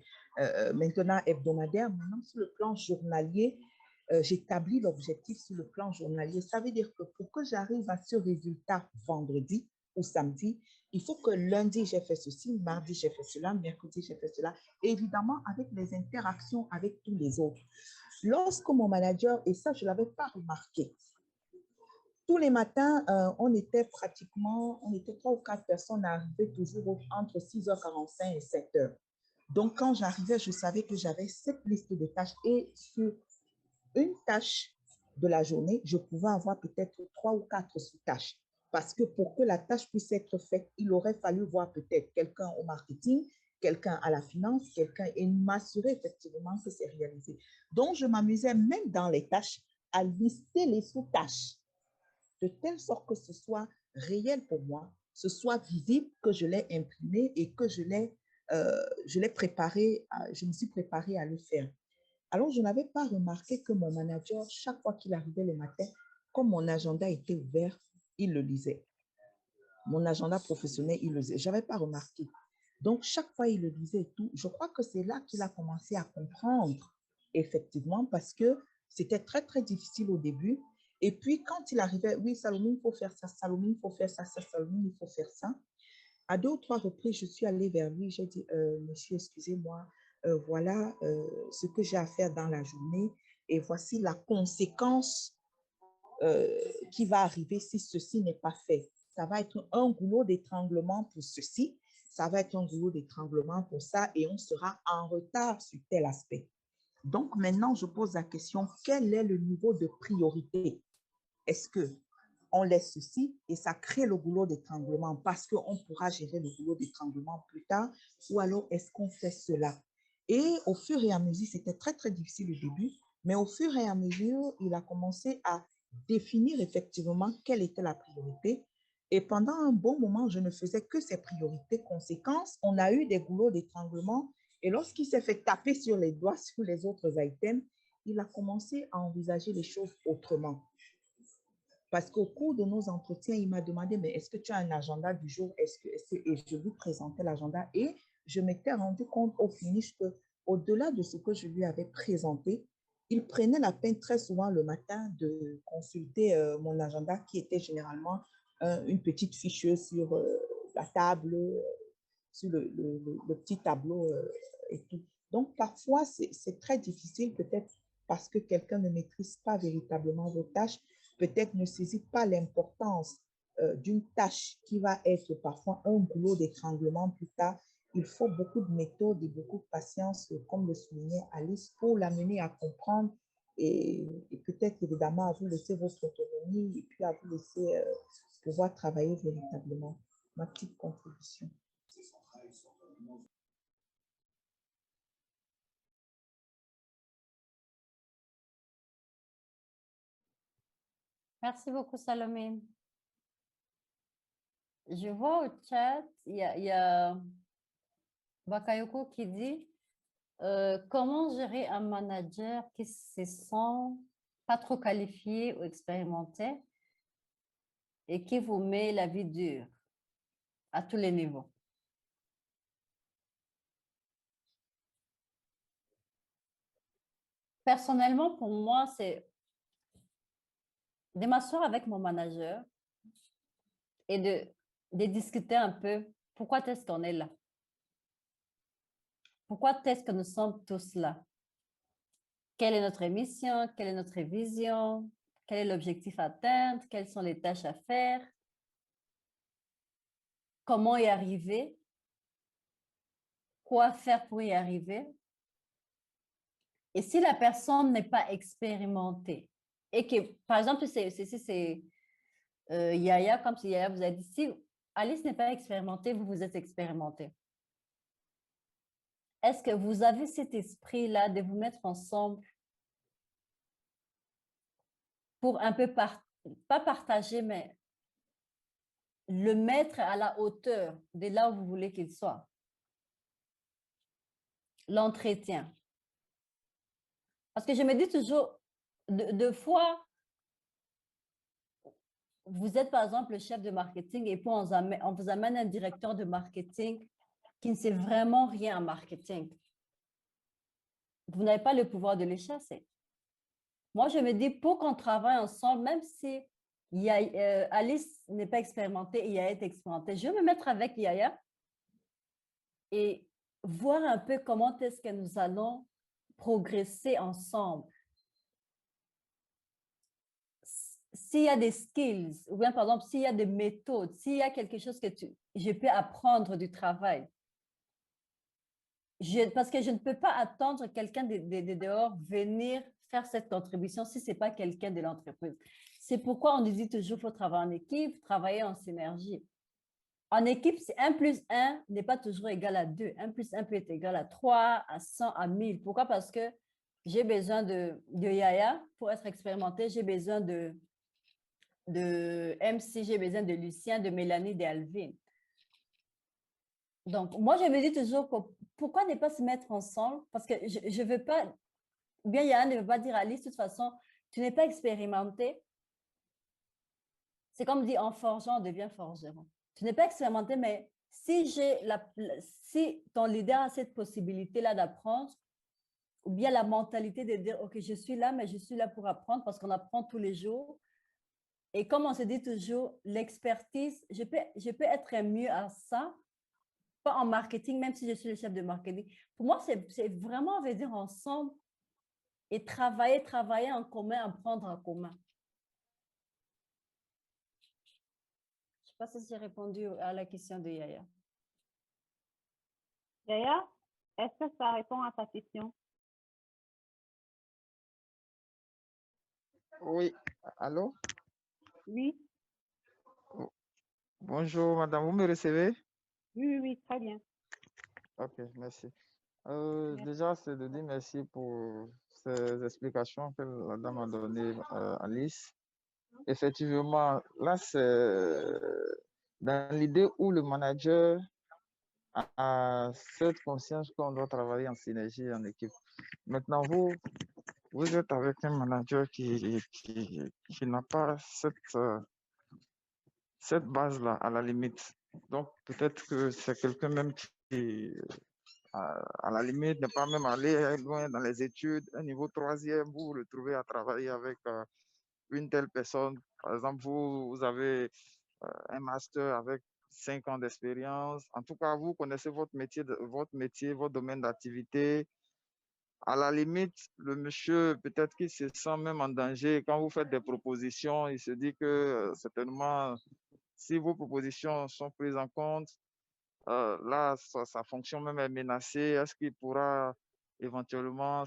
Speaker 5: maintenant hebdomadaire. Maintenant, sur le plan journalier, j'établis l'objectif sur le plan journalier. Ça veut dire que pour que j'arrive à ce résultat vendredi ou samedi, il faut que lundi, j'ai fait ceci, mardi, j'ai fait cela, mercredi, j'ai fait cela. Et évidemment, avec les interactions avec tous les autres. Lorsque mon manager, et ça, je ne l'avais pas remarqué, tous les matins, on était 3 ou 4 personnes à arriver toujours entre 6h45 et 7h. Donc, quand j'arrivais, je savais que j'avais cette liste de tâches et sur une tâche, de la journée, je pouvais avoir peut-être 3 ou 4 sous-tâches. Parce que pour que la tâche puisse être faite, il aurait fallu voir peut-être quelqu'un au marketing, quelqu'un à la finance, quelqu'un, et m'assurer effectivement que c'est réalisé. Donc, je m'amusais même dans les tâches à lister les sous-tâches, de telle sorte que ce soit réel pour moi, ce soit visible, que je l'ai imprimé et que je l'ai préparé, je me suis préparée à le faire. Alors, je n'avais pas remarqué que mon manager, chaque fois qu'il arrivait le matin, comme mon agenda était ouvert, il le lisait. Mon agenda professionnel, il le lisait. Je n'avais pas remarqué. Donc, chaque fois, il le lisait et tout. Je crois que c'est là qu'il a commencé à comprendre, effectivement, parce que c'était très, très difficile au début. Et puis, quand il arrivait, oui, Salomé, il faut faire ça, Salomé, il faut faire ça, Salomé, il faut faire ça. À 2 ou 3 reprises, je suis allée vers lui, j'ai dit, monsieur, excusez-moi, voilà ce que j'ai à faire dans la journée et voici la conséquence qui va arriver si ceci n'est pas fait. Ça va être un goulot d'étranglement pour ceci, ça va être un goulot d'étranglement pour ça et on sera en retard sur tel aspect. Donc maintenant, je pose la question, quel est le niveau de priorité? Est-ce que on laisse ceci et ça crée le goulot d'étranglement parce qu'on pourra gérer le goulot d'étranglement plus tard, ou alors est-ce qu'on fait cela? Et au fur et à mesure, c'était très, très difficile au début, mais au fur et à mesure, il a commencé à définir effectivement quelle était la priorité. Et pendant un bon moment, je ne faisais que ces priorités. Conséquence, on a eu des goulots d'étranglement et lorsqu'il s'est fait taper sur les doigts sur les autres items, il a commencé à envisager les choses autrement. Parce qu'au cours de nos entretiens, il m'a demandé, mais est-ce que tu as un agenda du jour? Et je lui présentais l'agenda et je m'étais rendu compte au finish que, au-delà de ce que je lui avais présenté, il prenait la peine très souvent le matin de consulter mon agenda qui était généralement une petite fiche sur la table, sur le petit tableau et tout. Donc, parfois, c'est très difficile, peut-être parce que quelqu'un ne maîtrise pas véritablement vos tâches, peut-être ne saisit pas l'importance d'une tâche qui va être parfois un goulot d'étranglement plus tard. Il faut beaucoup de méthodes et beaucoup de patience, comme le soulignait Alice, pour l'amener à comprendre et peut-être évidemment à vous laisser votre autonomie et puis à vous laisser pouvoir travailler véritablement. Ma petite contribution.
Speaker 2: Merci beaucoup, Salomé. Je vois au chat, il y a Bakayoko qui dit comment gérer un manager qui se sent pas trop qualifié ou expérimenté et qui vous met la vie dure à tous les niveaux. Personnellement, pour moi, c'est de m'asseoir avec mon manager et de discuter un peu pourquoi est-ce qu'on est là. Pourquoi est-ce que nous sommes tous là? Quelle est notre mission? Quelle est notre vision? Quel est l'objectif à atteindre? Quelles sont les tâches à faire? Comment y arriver? Quoi faire pour y arriver? Et si la personne n'est pas expérimentée et que, par exemple, c'est Yaya, comme si Yaya vous a dit, si Alice n'est pas expérimentée, vous êtes expérimenté. Est-ce que vous avez cet esprit-là de vous mettre ensemble pour un peu, pas partager, mais le mettre à la hauteur de là où vous voulez qu'il soit? L'entretien. Parce que je me dis toujours, deux fois, vous êtes par exemple le chef de marketing et puis on vous amène un directeur de marketing qui ne sait vraiment rien en marketing. Vous n'avez pas le pouvoir de les chasser. Moi, je me dis, pour qu'on travaille ensemble, même si Alice n'est pas expérimentée et Yaya est expérimentée, je vais me mettre avec Yaya et voir un peu comment est-ce que nous allons progresser ensemble. S'il y a des skills, ou bien par exemple, s'il y a des méthodes, s'il y a quelque chose que je peux apprendre du travail, parce que je ne peux pas attendre quelqu'un de dehors venir faire cette contribution si ce n'est pas quelqu'un de l'entreprise. C'est pourquoi on nous dit toujours qu'il faut travailler en équipe, travailler en synergie. En équipe, 1 plus 1 n'est pas toujours égal à 2. 1 plus 1 peut être égal à 3, à 100, à 1000. Pourquoi? Parce que j'ai besoin de Yaya pour être expérimenté. J'ai besoin de MC, j'ai besoin de Lucien, de Mélanie, d'Alvin. Donc, moi, je me dis toujours pourquoi ne pas se mettre ensemble? Parce que je ne veux pas, ou bien Yaya ne veut pas dire à Alice, de toute façon, tu n'es pas expérimenté. C'est comme dit, en forgeant, on devient forgeron. Tu n'es pas expérimenté, mais si ton leader a cette possibilité-là d'apprendre, ou bien la mentalité de dire, OK, je suis là, mais je suis là pour apprendre parce qu'on apprend tous les jours. Et comme on se dit toujours, l'expertise, je peux être mieux à ça, pas en marketing, même si je suis le chef de marketing. Pour moi, c'est vraiment, on veut dire, ensemble et travailler en commun, apprendre en commun. Je ne sais pas si j'ai répondu à la question de Yaya.
Speaker 1: Yaya, est-ce que ça répond à ta question?
Speaker 7: Oui, allô?
Speaker 1: Oui,
Speaker 7: Bonjour, madame, vous me recevez?
Speaker 1: oui, très bien.
Speaker 7: Ok, merci.
Speaker 1: Merci.
Speaker 7: Déjà, c'est de dire merci pour ces explications que la dame a données, Alice. Effectivement, là, c'est dans l'idée où le manager a cette conscience qu'on doit travailler en synergie, en équipe. Maintenant, vous êtes avec un manager qui n'a pas cette base-là, à la limite. Donc, peut-être que c'est quelqu'un même qui, à la limite, n'est pas même allé loin dans les études. Un niveau troisième, vous vous retrouvez à travailler avec une telle personne. Par exemple, vous avez un master avec 5 ans d'expérience. En tout cas, vous connaissez votre métier, votre domaine d'activité. À la limite, le monsieur, peut-être qu'il se sent même en danger. Quand vous faites des propositions, il se dit que certainement, si vos propositions sont prises en compte, là, sa fonction même est menacée. Est-ce qu'il pourra éventuellement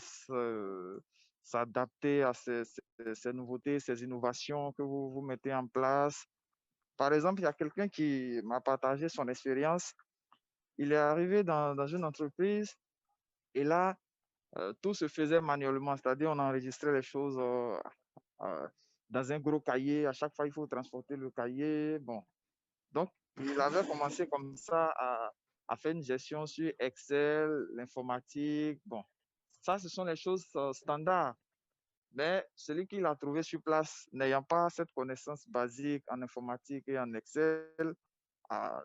Speaker 7: s'adapter à ces nouveautés, ces innovations que vous mettez en place? Par exemple, il y a quelqu'un qui m'a partagé son expérience. Il est arrivé dans une entreprise et là, tout se faisait manuellement, c'est-à-dire on enregistrait les choses euh, dans un gros cahier. À chaque fois, il faut transporter le cahier. Bon, donc, il avait commencé comme ça à faire une gestion sur Excel, l'informatique. Bon, ça, ce sont les choses standards. Mais celui qui l'a trouvé sur place, n'ayant pas cette connaissance basique en informatique et en Excel,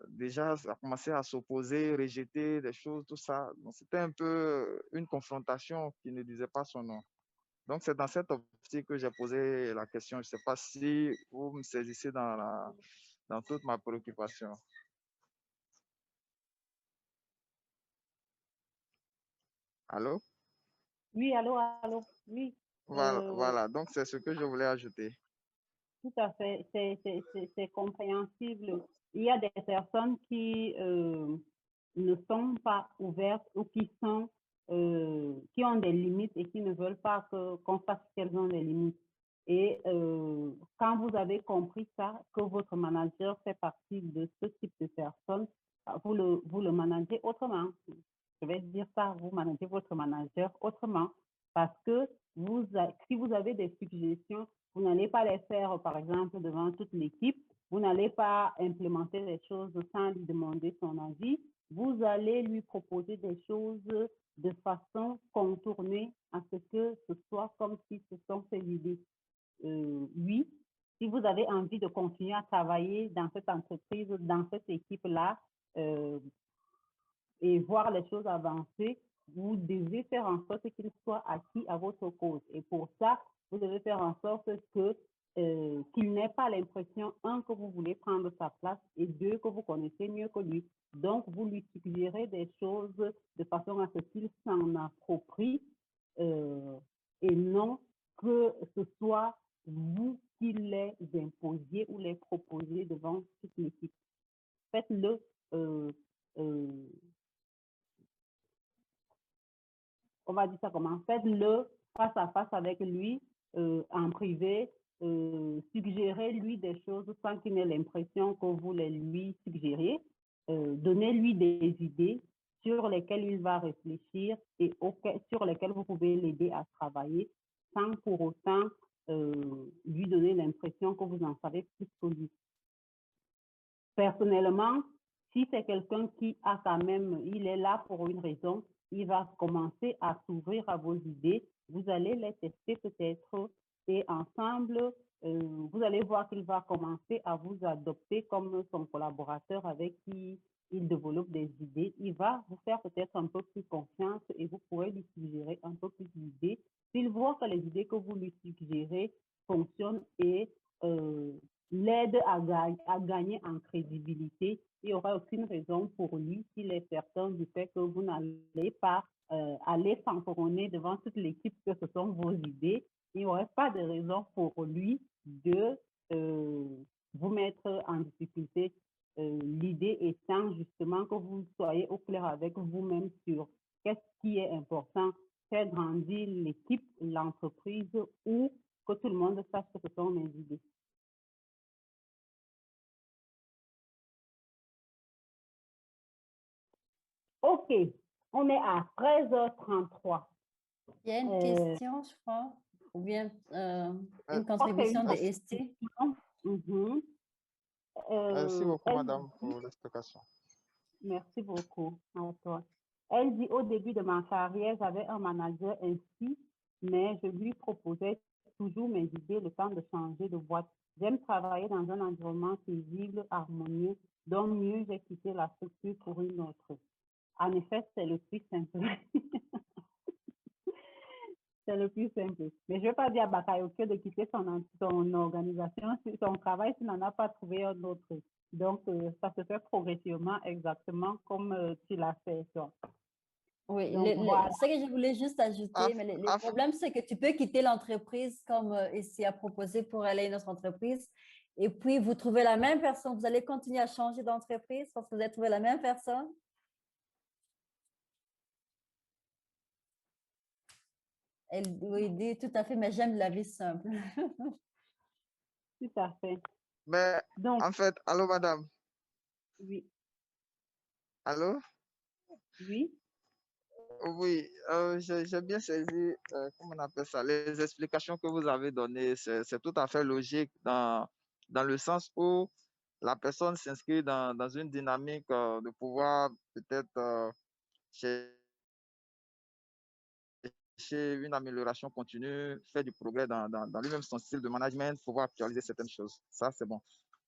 Speaker 7: déjà a commencé à s'opposer, rejeter des choses, tout ça. Donc, c'était un peu une confrontation qui ne disait pas son nom. Donc, c'est dans cette optique que j'ai posé la question. Je ne sais pas si vous me saisissez dans toute ma préoccupation. Allô?
Speaker 1: Oui, allô, oui.
Speaker 7: Voilà. Donc c'est ce que je voulais ajouter.
Speaker 1: Tout à fait, c'est compréhensible. Il y a des personnes qui ne sont pas ouvertes ou qui ont des limites et qui ne veulent pas qu'on fasse qu'elles ont des limites. Et quand vous avez compris ça, que votre manager fait partie de ce type de personnes, vous le managez autrement. Je vais dire ça, vous managez votre manager autrement parce que si vous avez des suggestions, vous n'allez pas les faire, par exemple, devant toute l'équipe. Vous n'allez pas implémenter les choses sans lui demander son avis. Vous allez lui proposer des choses de façon contournée à ce que ce soit comme si ce sont ses idées. Oui, si vous avez envie de continuer à travailler dans cette entreprise, dans cette équipe-là, et voir les choses avancer, vous devez faire en sorte qu'il soit acquis à votre cause. Et pour ça, vous devez faire en sorte qu'il n'ait pas l'impression, un, que vous voulez prendre sa place et deux, que vous connaissez mieux que lui. Donc, vous lui suggérez des choses de façon à ce qu'il s'en approprie et non que ce soit vous qui les imposiez ou les proposiez devant toute l'équipe. Faites-le on va dire ça comment, faites-le face à face avec lui, en privé, suggérez-lui des choses sans qu'il ait l'impression que vous les lui suggériez. Donnez-lui des idées sur lesquelles il va réfléchir et sur lesquelles vous pouvez l'aider à travailler sans pour autant lui donner l'impression que vous en savez plus que lui. Personnellement, si c'est quelqu'un qui a quand même, il est là pour une raison, il va commencer à s'ouvrir à vos idées. Vous allez les tester peut-être et ensemble, vous allez voir qu'il va commencer à vous adopter comme son collaborateur avec qui il développe des idées. Il va vous faire peut-être un peu plus confiance et vous pourrez lui suggérer un peu plus d'idées. S'il voit que les idées que vous lui suggérez fonctionnent et l'aide à gagner en crédibilité, il n'y aura aucune raison pour lui, s'il est certain du fait que vous n'allez pas aller fanfaronner devant toute l'équipe que ce sont vos idées, il n'y aurait pas de raison pour lui de vous mettre en difficulté. L'idée étant justement que vous soyez au clair avec vous-même sur qu'est-ce qui est important, faire grandir l'équipe, l'entreprise ou que tout le monde sache que ce sont mes idées. OK, on est à 13h33.
Speaker 2: Il y a une question, je crois, ou bien une contribution de Esty.
Speaker 7: Merci beaucoup, madame, pour l'explication.
Speaker 1: Merci beaucoup à toi. Elle dit, au début de ma carrière, j'avais un manager ainsi, mais je lui proposais toujours mes idées, le temps de changer de boîte. J'aime travailler dans un environnement paisible, harmonieux, donc mieux j'ai quitté la structure pour une autre. En effet, c'est le plus simple. C'est le plus simple. Mais je ne vais pas dire à Bakayoko de quitter son organisation, son travail, s'il n'en a pas trouvé un autre. Donc, ça se fait progressivement, exactement comme tu l'as fait, toi.
Speaker 2: Oui,
Speaker 1: Donc, voilà.
Speaker 2: ce que je voulais juste ajouter, mais le problème, c'est que tu peux quitter l'entreprise comme ici a proposé pour aller à une autre entreprise. Et puis, vous trouvez la même personne. Vous allez continuer à changer d'entreprise parce que vous avez trouvé la même personne. Elle oui, dit tout à fait, mais j'aime la vie simple.
Speaker 1: Tout à fait.
Speaker 7: Mais
Speaker 1: donc,
Speaker 7: en fait, allô, madame?
Speaker 1: Oui.
Speaker 7: Allô?
Speaker 1: Oui.
Speaker 7: Oui, j'ai bien saisi, comment on appelle ça, les explications que vous avez données, c'est tout à fait logique dans le sens où la personne s'inscrit dans une dynamique de pouvoir peut-être chercher une amélioration continue, faire du progrès dans lui-même son style de management, pouvoir actualiser certaines choses. Ça, c'est bon.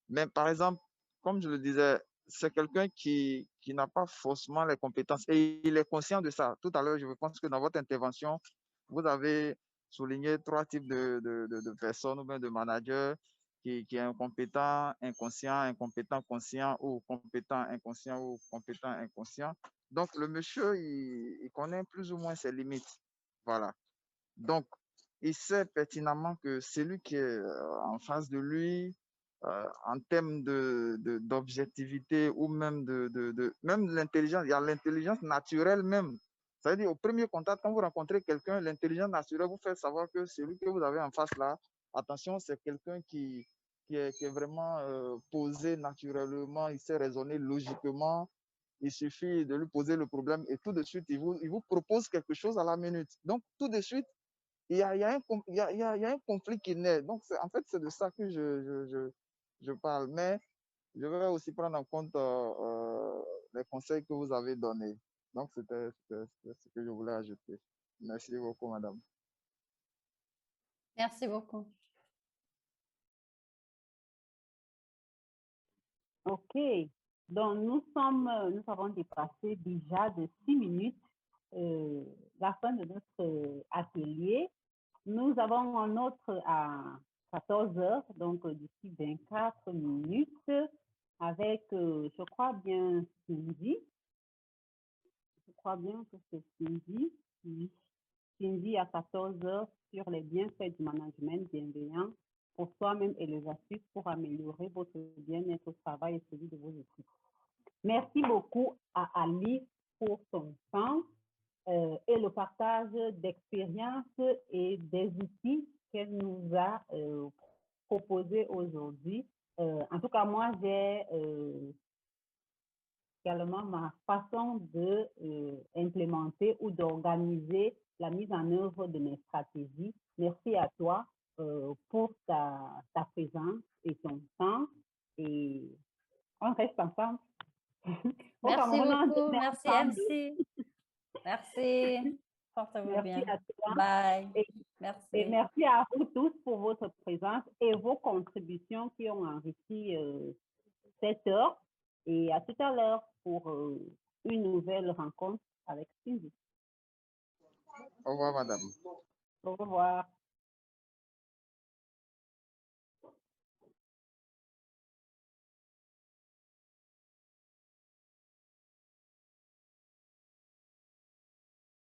Speaker 7: Mais par exemple, comme je le disais, c'est quelqu'un qui n'a pas forcément les compétences et il est conscient de ça. Tout à l'heure, je pense que dans votre intervention, vous avez souligné 3 types de personnes ou bien de managers qui est incompétent, inconscient, incompétent, conscient ou compétent, inconscient ou compétent, inconscient. Donc, le monsieur, il connaît plus ou moins ses limites. Voilà. Donc, il sait pertinemment que celui qui est en face de lui, en termes d'objectivité ou même même l'intelligence, il y a l'intelligence naturelle même. Ça veut dire, au premier contact, quand vous rencontrez quelqu'un, l'intelligence naturelle vous fait savoir que celui que vous avez en face là, attention, c'est quelqu'un qui est vraiment posé naturellement, il sait raisonner logiquement. Il suffit de lui poser le problème et tout de suite, il vous propose quelque chose à la minute. Donc, tout de suite, il y a un conflit qui naît. Donc, en fait, c'est de ça que je parle. Mais je vais aussi prendre en compte les conseils que vous avez donnés. Donc, c'était ce que je voulais ajouter. Merci beaucoup, madame.
Speaker 2: Merci beaucoup.
Speaker 1: OK. Donc, nous avons dépassé déjà de 6 minutes la fin de notre atelier. Nous avons un autre à 14 heures, donc d'ici 24 minutes, avec, je crois bien, Cindy. Je crois bien que c'est Cindy. Oui. Cindy à 14 heures sur les bienfaits du management bienveillant pour soi-même et les astuces pour améliorer votre bien-être au travail et celui de vos équipes. Merci beaucoup à Alice pour son temps et et le partage d'expériences et des outils qu'elle nous a proposés aujourd'hui. En tout cas, moi, j'ai également ma façon de implémenter ou d'organiser la mise en œuvre de mes stratégies. Merci à toi pour ta présence et ton temps. Et on reste ensemble. Au
Speaker 2: Merci
Speaker 1: Cameroun, on
Speaker 2: beaucoup.
Speaker 1: est
Speaker 2: Merci,
Speaker 1: ensemble.
Speaker 2: MC. Merci. Portez-vous
Speaker 1: Merci
Speaker 2: bien.
Speaker 1: à toi.
Speaker 2: Bye.
Speaker 1: Et
Speaker 2: Merci.
Speaker 1: merci à vous tous pour votre présence et vos contributions qui ont enrichi cette heure. Et à tout à l'heure pour une nouvelle rencontre avec Cindy.
Speaker 7: Au revoir, madame.
Speaker 1: Au revoir.